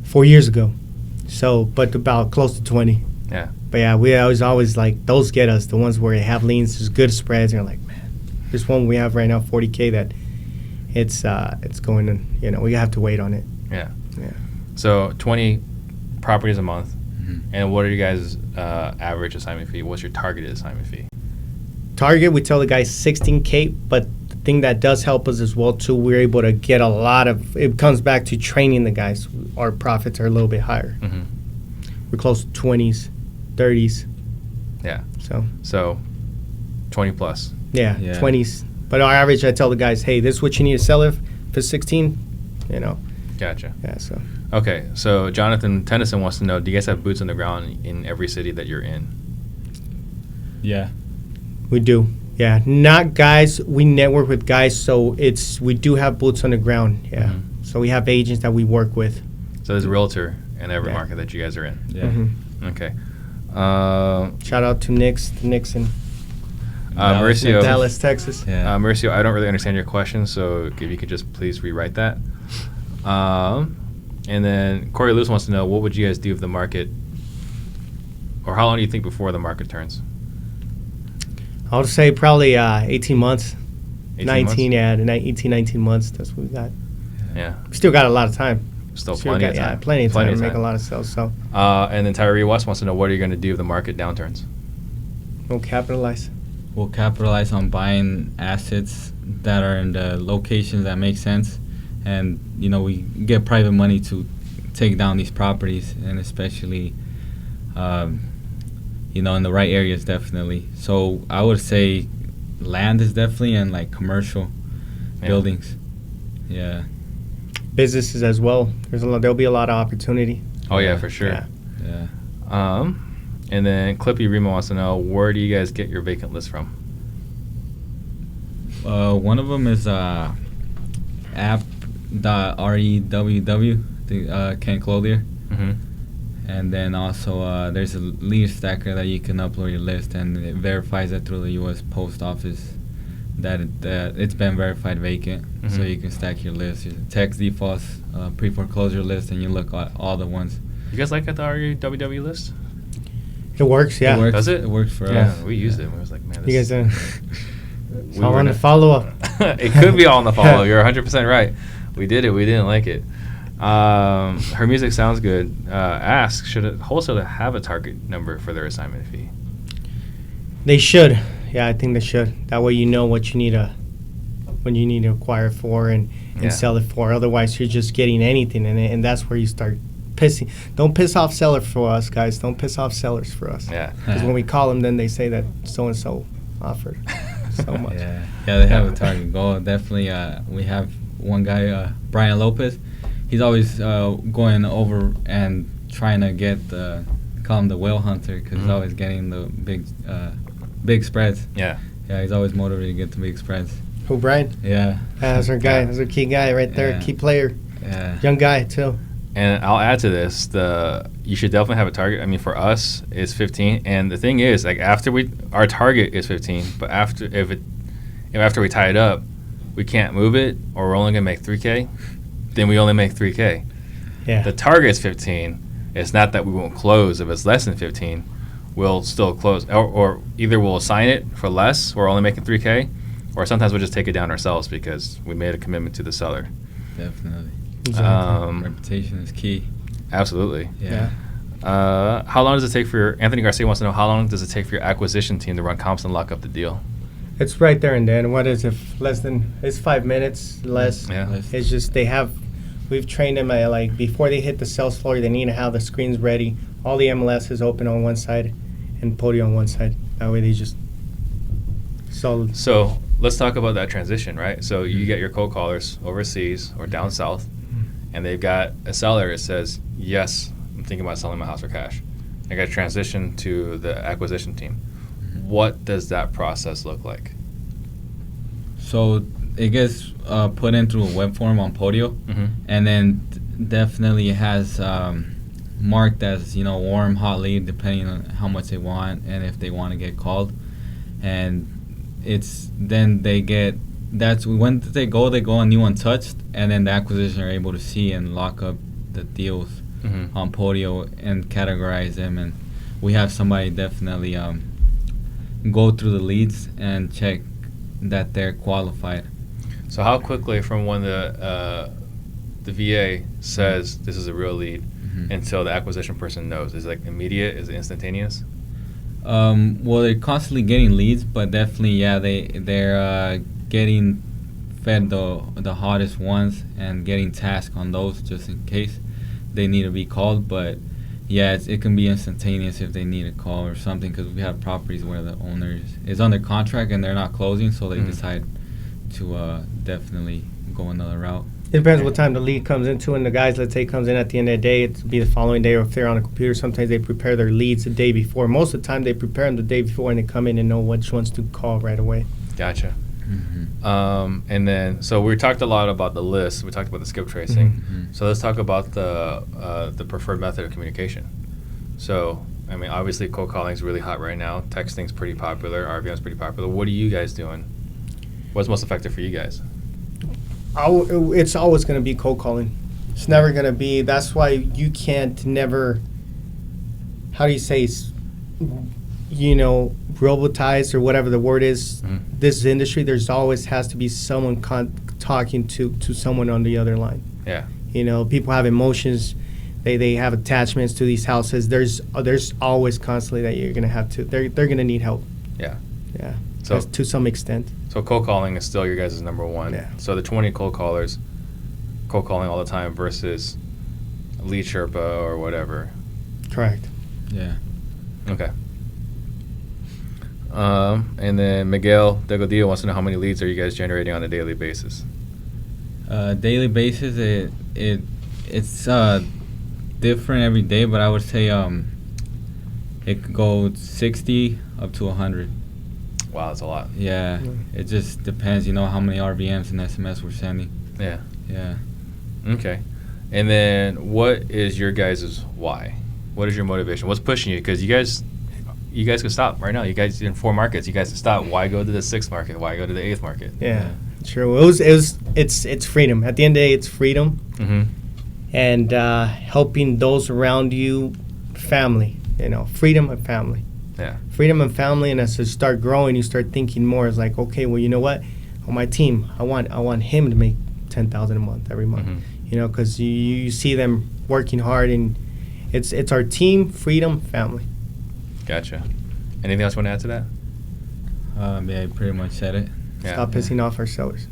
4 years ago. So, but about close to 20. Yeah. But yeah, we always like those get us, the ones where they have liens, there's good spreads, and you're like, man, there's one we have right now, 40K, that it's going in, we have to wait on it. Yeah. Yeah. So 20 properties a month. And what are you guys' average assignment fee? What's your targeted assignment fee? Target, we tell the guys 16K, but the thing that does help us as well too, we're able to get a lot of, it comes back to training the guys. Our profits are a little bit higher. We're close to 20s, 30s. Yeah. So 20 plus. Yeah, 20s. But our average, I tell the guys, hey, this is what you need to sell it for 16, Gotcha. Yeah, so. Okay, so Jonathan Tennyson wants to know, do you guys have boots on the ground in every city that you're in? Yeah. We do. Yeah, not guys. We network with guys, so we do have boots on the ground. Yeah. So we have agents that we work with. So there's a realtor in every market that you guys are in. Yeah. Okay. Shout out to Nixon. Mauricio, Dallas, Texas. Yeah. Mauricio, I don't really understand your question, so if you could just please rewrite that. And then Corey Lewis wants to know, what would you guys do if the market, or how long do you think before the market turns? I would say probably 18 months. 19 months? 18, 19 months. That's what we got. Yeah. We still got a lot of time. Plenty of time. Yeah, plenty of time to make a lot of sales. So. And then Tyree West wants to know, what are you going to do if the market downturns? We'll capitalize. We'll capitalize on buying assets that are in the locations that make sense, and we get private money to take down these properties, and especially in the right areas, definitely. So I would say land is definitely, and like commercial buildings. Yeah. Businesses as well. There'll be a lot of opportunity. Oh yeah, for sure. Yeah. And then Clippy Remo wants to know, where do you guys get your vacant list from? One of them is app.reww, Ken Clothier. Mm-hmm. And then also there's a lead stacker that you can upload your list, and it verifies it through the U.S. Post Office that it's been verified vacant. Mm-hmm. So you can stack your list, your tax defaults, pre-foreclosure list, and you look at all the ones. You guys like the RWW list? It works, yeah. It works. Does it? It works for us. Yeah, we used it. And we was like, man, this You guys we all were on the not- follow-up. It could be all on the follow. You're 100% right. We did it. We didn't like it. Her music sounds good. Asks, should a wholesaler have a target number for their assignment fee? They should. Yeah, I think they should. That way you know what you need to acquire for and sell it for. Otherwise, you're just getting anything, and that's where you start pissing. Don't piss off sellers for us, guys. Don't piss off sellers for us. Yeah. Because when we call them, then they say that so-and-so offered so much. Yeah, they have a target goal. Definitely, we have one guy, Brian Lopez. He's always going over and trying to call him the whale hunter, because he's always getting the big spreads. Yeah. Yeah, he's always motivated to get the big spreads. Who, Brian? Yeah. That's our guy. That's our key guy right there. Yeah. Key player. Yeah. Young guy, too. And I'll add to this, you should definitely have a target. I mean, for us, it's 15. And the thing is, like, our target is 15, but after we tie it up, we can't move it, or we're only going to make $3K, then we only make $3K. Yeah. The target is 15. It's not that we won't close. If it's less than 15, we'll still close. Or either we'll assign it for less, we're only making $3K, or sometimes we'll just take it down ourselves because we made a commitment to the seller. Definitely. Exactly. Reputation is key. Absolutely. Yeah. How long does it take for Anthony Garcia wants to know, how long does it take for your acquisition team to run comps and lock up the deal? It's right there and then. What is it? It's 5 minutes, less. Yeah. It's just we've trained them at, like, before they hit the sales floor, they need to have the screens ready. All the MLS is open on one side and Podio on one side. That way they just solid. So let's talk about that transition, right? So you get your cold callers overseas or down south, and they've got a seller that says, yes, I'm thinking about selling my house for cash. I got to transition to the acquisition team. What does that process look like? So it gets put into a web form on Podio, and then definitely has marked as warm, hot lead, depending on how much they want and if they want to get called. And then they get, when they go on new untouched, and then the acquisition are able to see and lock up the deals on Podio and categorize them. And we have somebody definitely go through the leads and check that they're qualified. So how quickly from when the VA says this is a real lead until the acquisition person knows? Is it like immediate? Is it instantaneous? Well, they're constantly getting leads, but definitely, they're getting fed the hottest ones and getting tasked on those just in case they need to be called. But yeah, it can be instantaneous if they need a call or something, because we have properties where the owner is under contract and they're not closing, so they decide to definitely go another route. It depends what time the lead comes into, and the guys, let's say, comes in at the end of the day. It'll be the following day, or if they're on a computer, sometimes they prepare their leads the day before. Most of the time, they prepare them the day before, and they come in and know which ones to call right away. Gotcha. And then, so we talked a lot about the list. We talked about the skip tracing. So let's talk about the preferred method of communication. So, I mean, obviously, cold calling is really hot right now. Texting's pretty popular. RVM is pretty popular. What are you guys doing? What's most effective for you guys? It's always going to be cold calling. It's never going to be. That's why you can't never, how do you say, robotize or whatever the word is. This industry, there's always has to be someone talking to someone on the other line. Yeah. People have emotions. They have attachments to these houses. There's always constantly that you're going to have to. They're going to need help. Yeah. Yeah. So to some extent. So cold calling is still your guys' number one. Yeah. So the 20 cold callers, cold calling all the time versus lead Sherpa or whatever. Correct. Yeah. Okay. And then Miguel Degodillo wants to know how many leads are you guys generating on a daily basis? Daily basis, it's different every day, but I would say it could go 60 up to 100. Wow, that's a lot. Yeah, it just depends, how many RVMs and SMS we're sending. Yeah. Yeah. Okay. And then what is your guys' why? What is your motivation? What's pushing you? Because you guys can stop right now. You guys in 4 markets. You guys can stop. Why go to the 6th market? Why go to the 8th market? Yeah. True. It's freedom. At the end of the day, it's freedom. Mm-hmm. And helping those around you, family, freedom and family. Yeah. Freedom and family, and as you start growing, you start thinking more. It's like, okay, well, you know what? On my team, I want him to make $10,000 a month every month. Mm-hmm. Because you see them working hard, and it's our team, freedom, family. Gotcha. Anything else you want to add to that? Yeah, you pretty much said it. Yeah. Stop pissing off our sellers.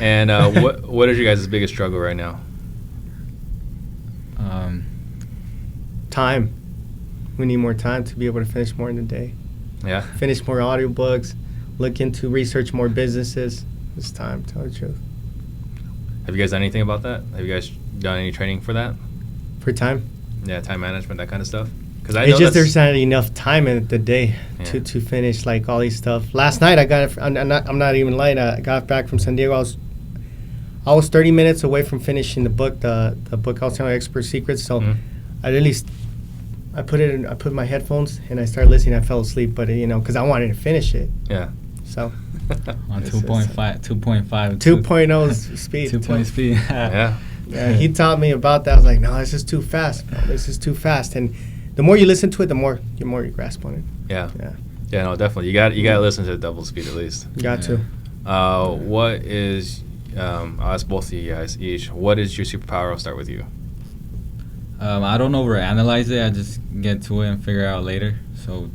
And what is your guys' biggest struggle right now? Time. We need more time to be able to finish more in the day. Yeah. Finish more audiobooks. Look into research more businesses. It's time, to tell the truth. Have you guys done anything about that? Have you guys done any training for that? For time? Yeah, time management, that kind of stuff. Because It's just there's not enough time in the day to finish like all these stuff. Last night I'm not even lying. I got back from San Diego. I was 30 minutes away from finishing the book, the book I was telling you, Expert Secrets. So I put my headphones and I started listening. I fell asleep, but because I wanted to finish it. Yeah. So on 2.5 speed. 2.0 speed. Yeah. Yeah, he taught me about that. I was like, no, this is too fast, bro. This is too fast. And the more you listen to it, the more you grasp on it. Yeah. Yeah. Yeah, no, definitely. You got to listen to double speed at least. You got to. What is I'll ask both of you guys each. What is your superpower? I'll start with you. I don't overanalyze it. I just get to it and figure it out later. So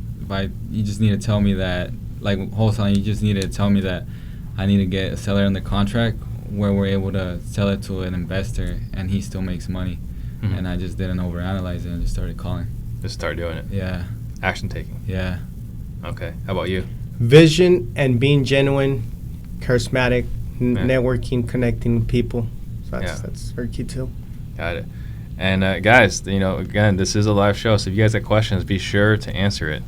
you just need to tell me that, like wholesaling, you just need to tell me that I need to get a seller under contract where we're able to sell it to an investor and he still makes money. Mm-hmm. And I just didn't overanalyze it and just started calling. Just start doing it. Yeah. Action taking. Yeah. Okay. How about you? Vision and being genuine, charismatic, networking, connecting with people. So that's very key too. Got it. And guys, again, this is a live show, so if you guys have questions, be sure to answer it.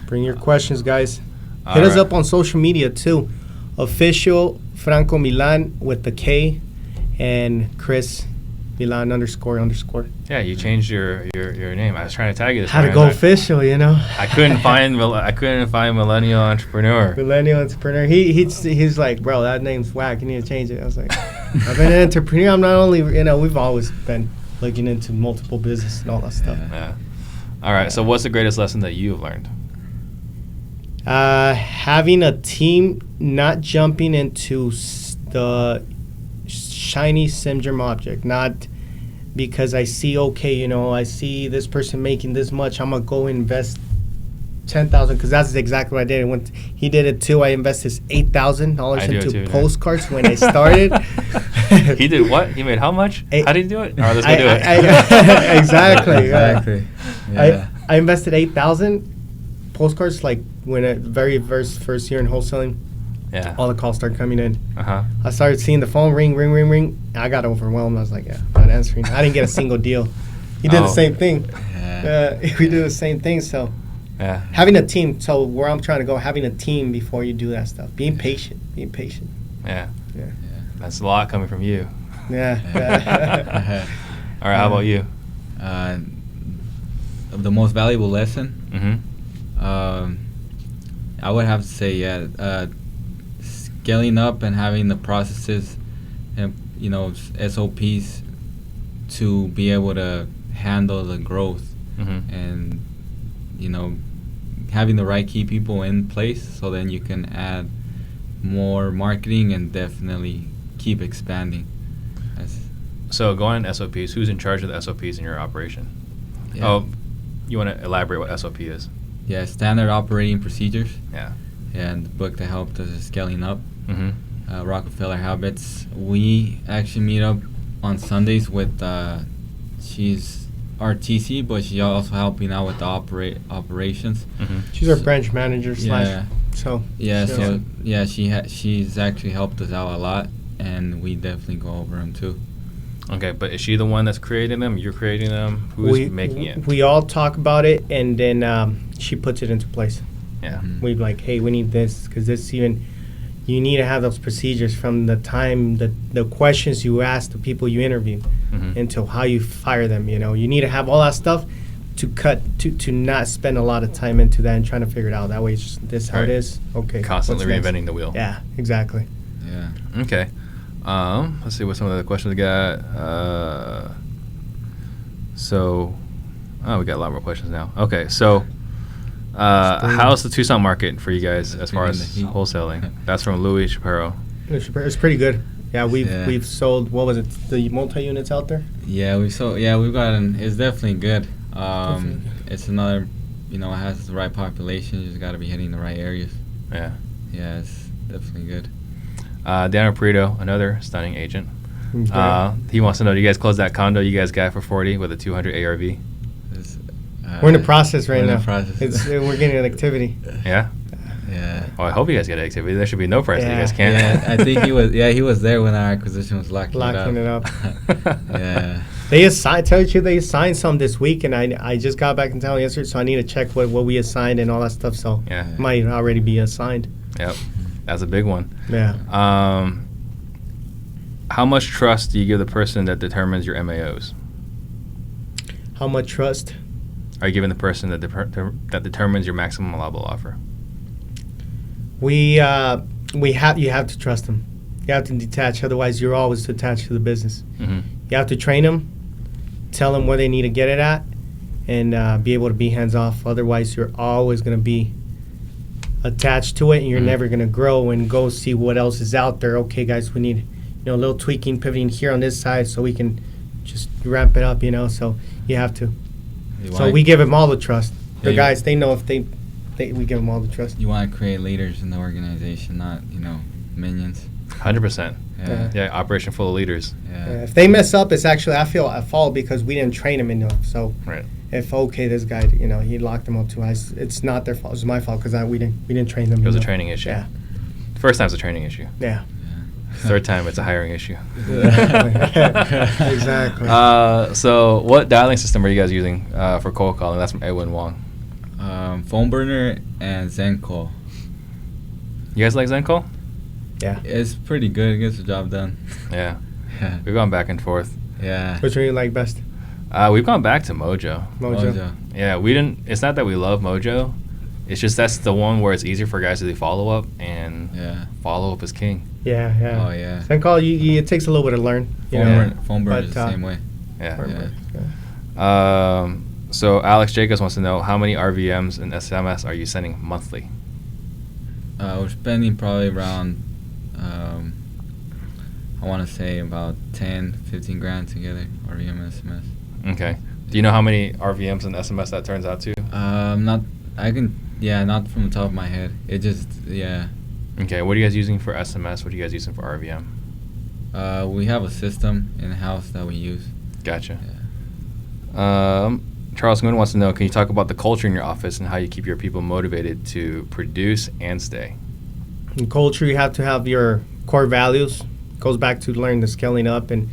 Bring your questions, guys. Hit us up on social media too. Official Franko Milan with the K, and Chris Milan __. Yeah, you changed your name. I was trying to tag you this How to go official, I couldn't find millennial entrepreneur. Millennial entrepreneur. He's like, bro, that name's whack. You need to change it. I was like, I've been an entrepreneur. I'm not only we've always been looking into multiple business and all that stuff. Yeah. All right. So what's the greatest lesson that you've learned? Having a team, not jumping into the shiny syndrome object, not because I see, I see this person making this much, I'm going to go invest $10,000, because that's exactly what I did. When he did it too, I invested $8,000 into postcards when I started. He did what? He made how much? How did he do it? All right, let's go do it. Exactly. Yeah. I invested $8,000 postcards, like when I very first year in wholesaling. Yeah. All the calls started coming in. Uh-huh. I started seeing the phone ring. I got overwhelmed. I was like, not answering. I didn't get a single deal. He did the same thing. Yeah. We do the same thing. So having a team. So where I'm trying to go, having a team before you do that stuff. Being patient. Yeah. That's a lot coming from you. Yeah. All right. How about you? The most valuable lesson. Mm-hmm. I would have to say, scaling up and having the processes and SOPs to be able to handle the growth, and having the right key people in place, so then you can add more marketing and definitely keep expanding. So going on SOPs, who's in charge of the SOPs in your operation? Yeah. You want to elaborate what SOP is? Yeah, standard operating procedures. Yeah. and the book that helped us is Scaling Up, Mm-hmm. Rockefeller Habits. We actually meet up on Sundays with, she's RTC, but she's also helping out with the operations. Mm-hmm. She's our branch manager Yeah. /. She's actually helped us out a lot, and we definitely go over them too. Okay, but is she the one that's creating them? You're creating them? Who's making it? We all talk about it, and then she puts it into place. Yeah. Mhm. We like, hey, we need this, because this even, you need to have those procedures from the time, the questions you ask the people you interview Mhm. until how you fire them. You know, you need to have all that stuff to not spend a lot of time into that and trying to figure it out. That way, it's just this how Right. it is. Okay. Constantly what's next? reinventing the wheel. Yeah, exactly. Yeah. Okay. Let's see what some of the other questions we got. We got a lot more questions now. Okay, so how's the Tucson market for you guys as far as wholesaling? That's from Louis Shapiro. It's pretty good. Yeah, Yeah. we've sold, what was it, the multi-units out there? Yeah, we've gotten. It's definitely good. Definitely. It's another, it has the right population. You just got to be hitting the right areas. Yeah. Yeah, it's definitely good. Daniel Perito, another stunning agent. Okay. He wants to know, do you guys close that condo you guys got for 40 with a 200 ARV? It's, We're in the process right we're in now. the process. We're getting an activity. Yeah? Yeah. Oh, I hope you guys get activity. There should be no price that you Yeah. guys can't. Yeah, I think he was. Yeah, he was there when our acquisition was locking Locking it it up. up. Yeah. They assigned, tell you the truth, they assigned some this week, and I just got back in town yesterday, so I need to check what we assigned and all that stuff, so Yeah. it might already be assigned. Yep. That's a big one. Yeah. How much trust do you give the person that determines your MAOs? How much trust? Are you giving the person that determines your maximum allowable offer? You have to trust them. You have to detach, otherwise you're always attached to the business. Mm-hmm. You have to train them, tell them where they need to get it at, and be able to be hands off. Otherwise, you're always going to be attached to it, and you're Mhm. never going to grow and go see what else is out there. Okay, guys, we need a little tweaking, pivoting here on this side so we can just ramp it up. So you have to. So we give them all the trust. The Yeah, guys, they know if we give them all the trust. You want to create leaders in the organization, not minions. 100%. Yeah. Yeah, operation full of leaders. Yeah. If they mess up, it's actually I feel at fault because we didn't train them enough. So Right. if this guy, he locked them up too high, it's not their fault. It's my fault because we didn't train them. It was a enough. training issue. Yeah. First time's a training issue. Yeah. Third time, it's a hiring issue. Exactly. So what dialing system are you guys using for cold calling? That's from Edwin Wong. Phone burner and Zenko. You guys like Zenko? Yeah. It's pretty good. It gets the job done. Yeah. Yeah. We've gone back and forth. Yeah. Which one you like best? We've gone back to Mojo. Mojo. Yeah, we didn't. It's not that we love Mojo. It's just that's the one where it's easier for guys to do follow up, and Yeah. follow up is king. Yeah, yeah. Oh yeah. Phone call, it takes a little bit to learn. Phone burner is but, the same way. Yeah. Yeah. So Alex Jacobs wants to know how many RVMs and SMS are you sending monthly? We're spending probably around, I want to say about 10, 15 grand together, RVM and SMS. Okay. Do you know how many RVMs and SMS that turns out to? Not from the top of my head. It just, yeah. Okay. What are you guys using for SMS? What are you guys using for RVM? We have a system in-house that we use. Gotcha. Yeah. Charles Moon wants to know, can you talk about the culture in your office and how you keep your people motivated to produce and stay? In culture, you have to have your core values. Goes back to learning the scaling up and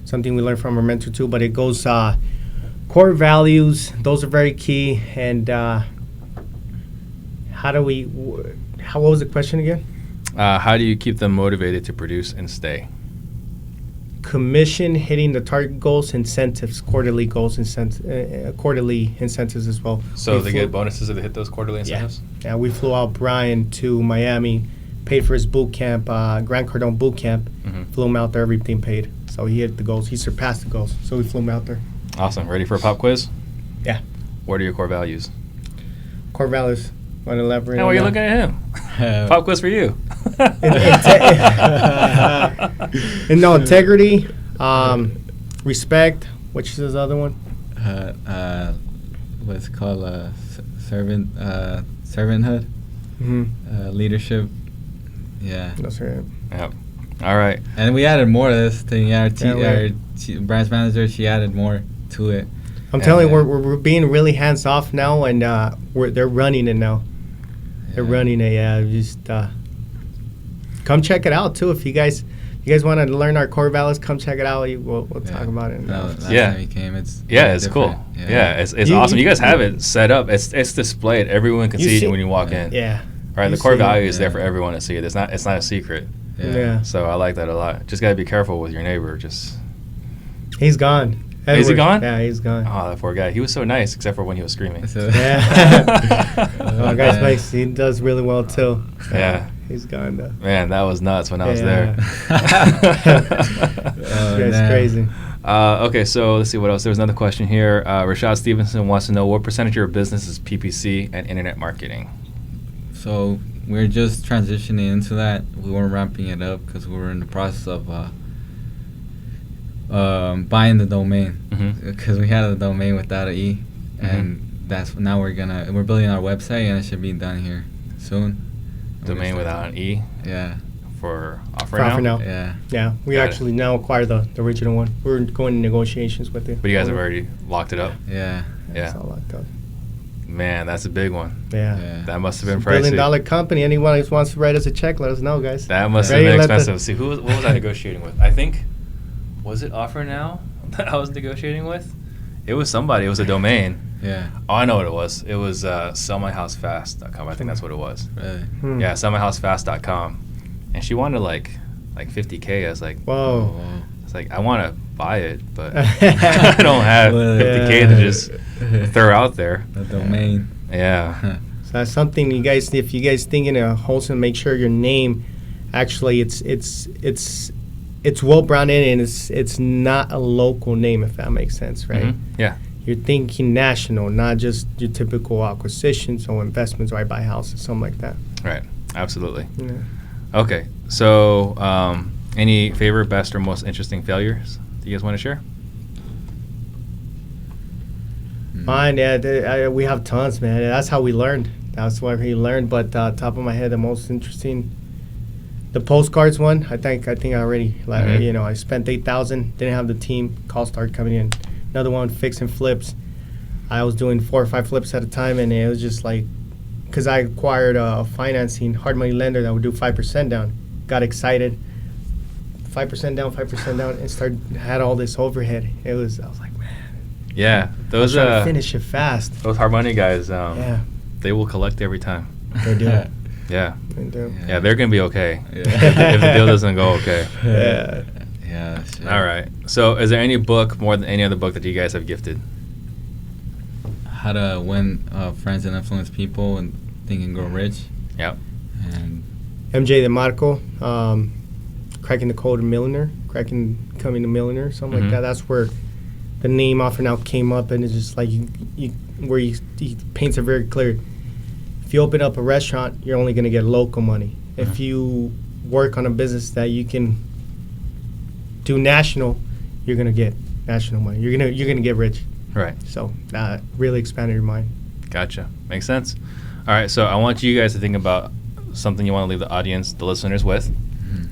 something we learned from our mentor too, but it goes core values, those are very key. And what was the question again? How do you keep them motivated to produce and stay? Commission, hitting the target goals, incentives, quarterly goals, quarterly incentives as well. So they get bonuses if they hit those quarterly incentives? Yeah, we flew out Brian to Miami, paid for his boot camp, Grant Cardone boot camp, flew him out there, everything paid. So he hit the goals. He surpassed the goals. So we flew him out there. Awesome. Ready for a pop quiz? Yeah. What are your core values? Core values. Want to elaborate Hey, on why are you that? looking at him? Pop quiz for you. Integrity, respect, which is his other one? What's called servanthood. leadership. Yeah. That's right. Yep. All right. And we added more to this thing. Yeah, Yeah, our branch manager, she added more to it. I'm telling you, we're being really hands off now, and they're running it now. They're running it. Yeah, just come check it out too. If you guys want to learn our core values, come check it out. We'll talk about it. Last time he came, it's it's different. cool. Yeah, it's awesome. You guys have it set up. It's displayed. Everyone can see it when you walk in. Yeah. Right. The core value is there for everyone to see it. It's not a secret. Yeah. So I like that a lot. Just gotta be careful with your neighbor. He's gone. Edward. Is he gone? Yeah, he's gone. Oh, that poor guy. He was so nice, except for when he was screaming. Yeah. Guy's nice. He does really well too. Yeah. He's gone though. Man, that was nuts when I was there. That's crazy. Okay, so let's see what else. There was another question here. Rashad Stevenson wants to know what percentage of your business is PPC and internet marketing. So we're just transitioning into that. We weren't ramping it up because we were in the process of buying the domain, because we had a domain without an E, and that's now we're building our website, and it should be done here soon. Domain without an E. Yeah. For offer now. Yeah. Yeah, we actually now acquired the original one. We're going in negotiations with it. But you guys have already locked it up. Yeah. It's all locked up. Man, that's a big one. Yeah. That must have been It's a pricey. $1 billion company. Anyone who wants to write us a check, let us know, guys. That must have been expensive. See, what was I negotiating with? I think, was it Offer Now that I was negotiating with? It was somebody. It was a domain. Yeah. Oh, I know what it was. It was sellmyhousefast.com. I think that's what it was. Really? Yeah, sellmyhousefast.com. And she wanted like $50K. I was like, whoa. It's like, I want to buy it, but I don't have $50K to just throw out there. The domain. Yeah. So that's something you guys, if you guys thinking of wholesale, make sure your name, actually, it's well branded and it's not a local name, if that makes sense, right? Mm-hmm. Yeah. You're thinking national, not just your typical acquisitions or investments or I buy houses, something like that. Right. Absolutely. Yeah. Okay. So, any favorite, best, or most interesting failures that you guys want to share? Mine, we have tons, man. That's how we learned. That's why we learned. But top of my head, the most interesting, the postcards one. I think I already, I spent $8,000. Didn't have the team. Calls started coming in. Another one, fixing flips. I was doing 4 or 5 flips at a time, and it was just like, because I acquired a financing hard money lender that would do 5% down. Got excited. 5% down, and had all this overhead. I was like, man. Yeah, those trying to finish it fast. Those hard money guys, yeah, they will collect every time. They do. Yeah. They do. Yeah, they're gonna be okay. Yeah. if the deal doesn't go okay. Yeah. Yeah. Shit. All right. So, is there any book more than any other book that you guys have gifted? How to win friends and influence people and think and grow rich. Yep. And MJ DeMarco, cracking the code of millionaire, becoming a millionaire, something like that. That's where the name Offer Now came up, and it's just like he paints it very clear. If you open up a restaurant, you're only going to get local money. If you work on a business that you can do national, you're going to get national money. You're gonna get rich. Right. So that really expanded your mind. Gotcha. Makes sense. All right. So I want you guys to think about something you want to leave the audience, the listeners, with,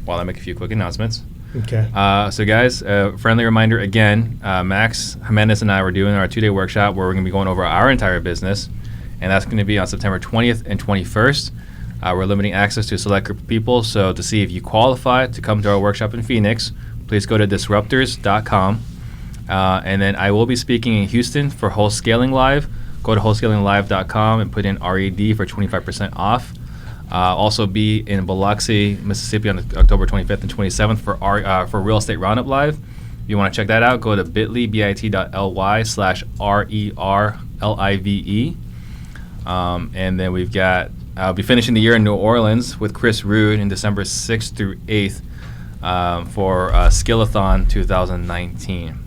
while I make a few quick announcements. Okay. So guys, friendly reminder again, Max Jimenez and I were doing our 2-day workshop where we're going to be going over our entire business, and that's going to be on September 20th and 21st. We're limiting access to a select group of people, so to see if you qualify to come to our workshop in Phoenix, please go to disruptors.com. And then I will be speaking in Houston for Wholesaling Live. Go to wholesalinglive.com and put in RED for 25% off. Also be in Biloxi, Mississippi on October 25th and 27th for Real Estate Roundup Live. If you want to check that out, go to bit.ly/RERLIVE. And then we've got, I'll be finishing the year in New Orleans with Chris Rude in December 6th through 8th for Skillathon 2019.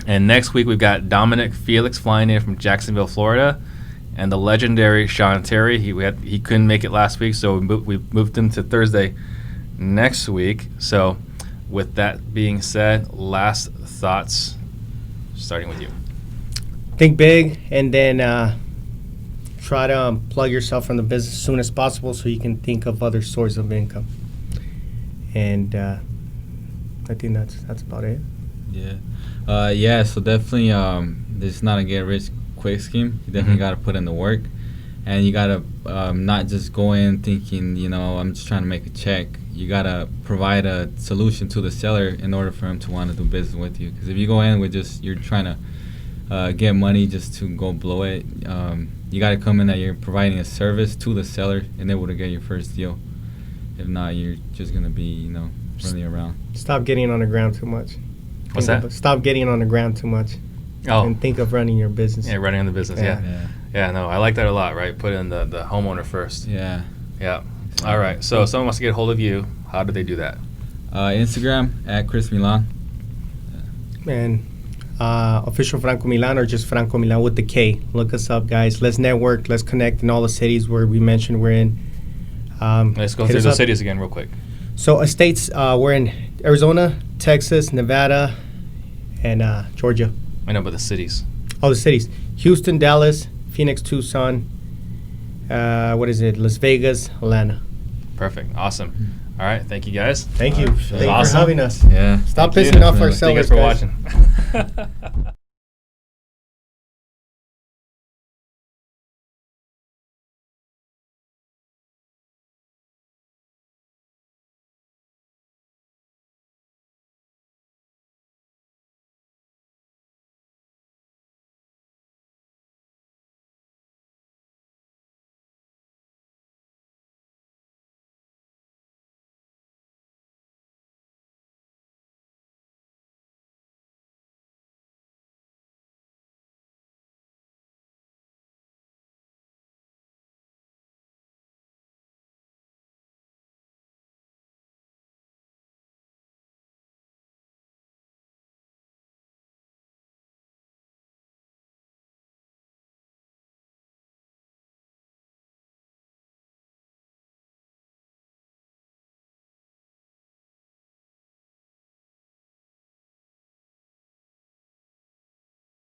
And next week we've got Dominic Felix flying in from Jacksonville, Florida, and the legendary Sean Terry. He couldn't make it last week, so we moved him to Thursday next week. So with that being said, last thoughts, starting with you. Think big, and then try to plug yourself from the business as soon as possible so you can think of other sources of income. And I think that's about it. Yeah. So definitely, this is not a get rich quick scheme. You definitely got to put in the work, and you got to not just go in thinking, I'm just trying to make a check. You got to provide a solution to the seller in order for him to want to do business with you. Because if you go in with you're trying to get money just to go blow it, you got to come in that you're providing a service to the seller and able to get your first deal. If not, you're just going to be, running around. Stop getting on the ground too much. What's that? Stop getting on the ground too much. Oh. And think of running your business. Yeah, running the business. Yeah, no, I like that a lot, right? Put in the homeowner first. Yeah. All right. So if someone wants to get a hold of you, how do they do that? Instagram at Chris Milan. And official Franko Milan or just Franko Milan with the K. Look us up, guys. Let's network. Let's connect in all the cities where we mentioned we're in. Let's go through the cities again real quick. So states, we're in Arizona, Texas, Nevada, and Georgia. I know, but the cities. Oh, the cities. Houston, Dallas, Phoenix, Tucson, Las Vegas, Atlanta. Perfect. Awesome. All right. Thank you, guys. Thank you. Thank you Awesome. for having us. Yeah. Stop Thank pissing you. off our Thank you sellers, guys for watching.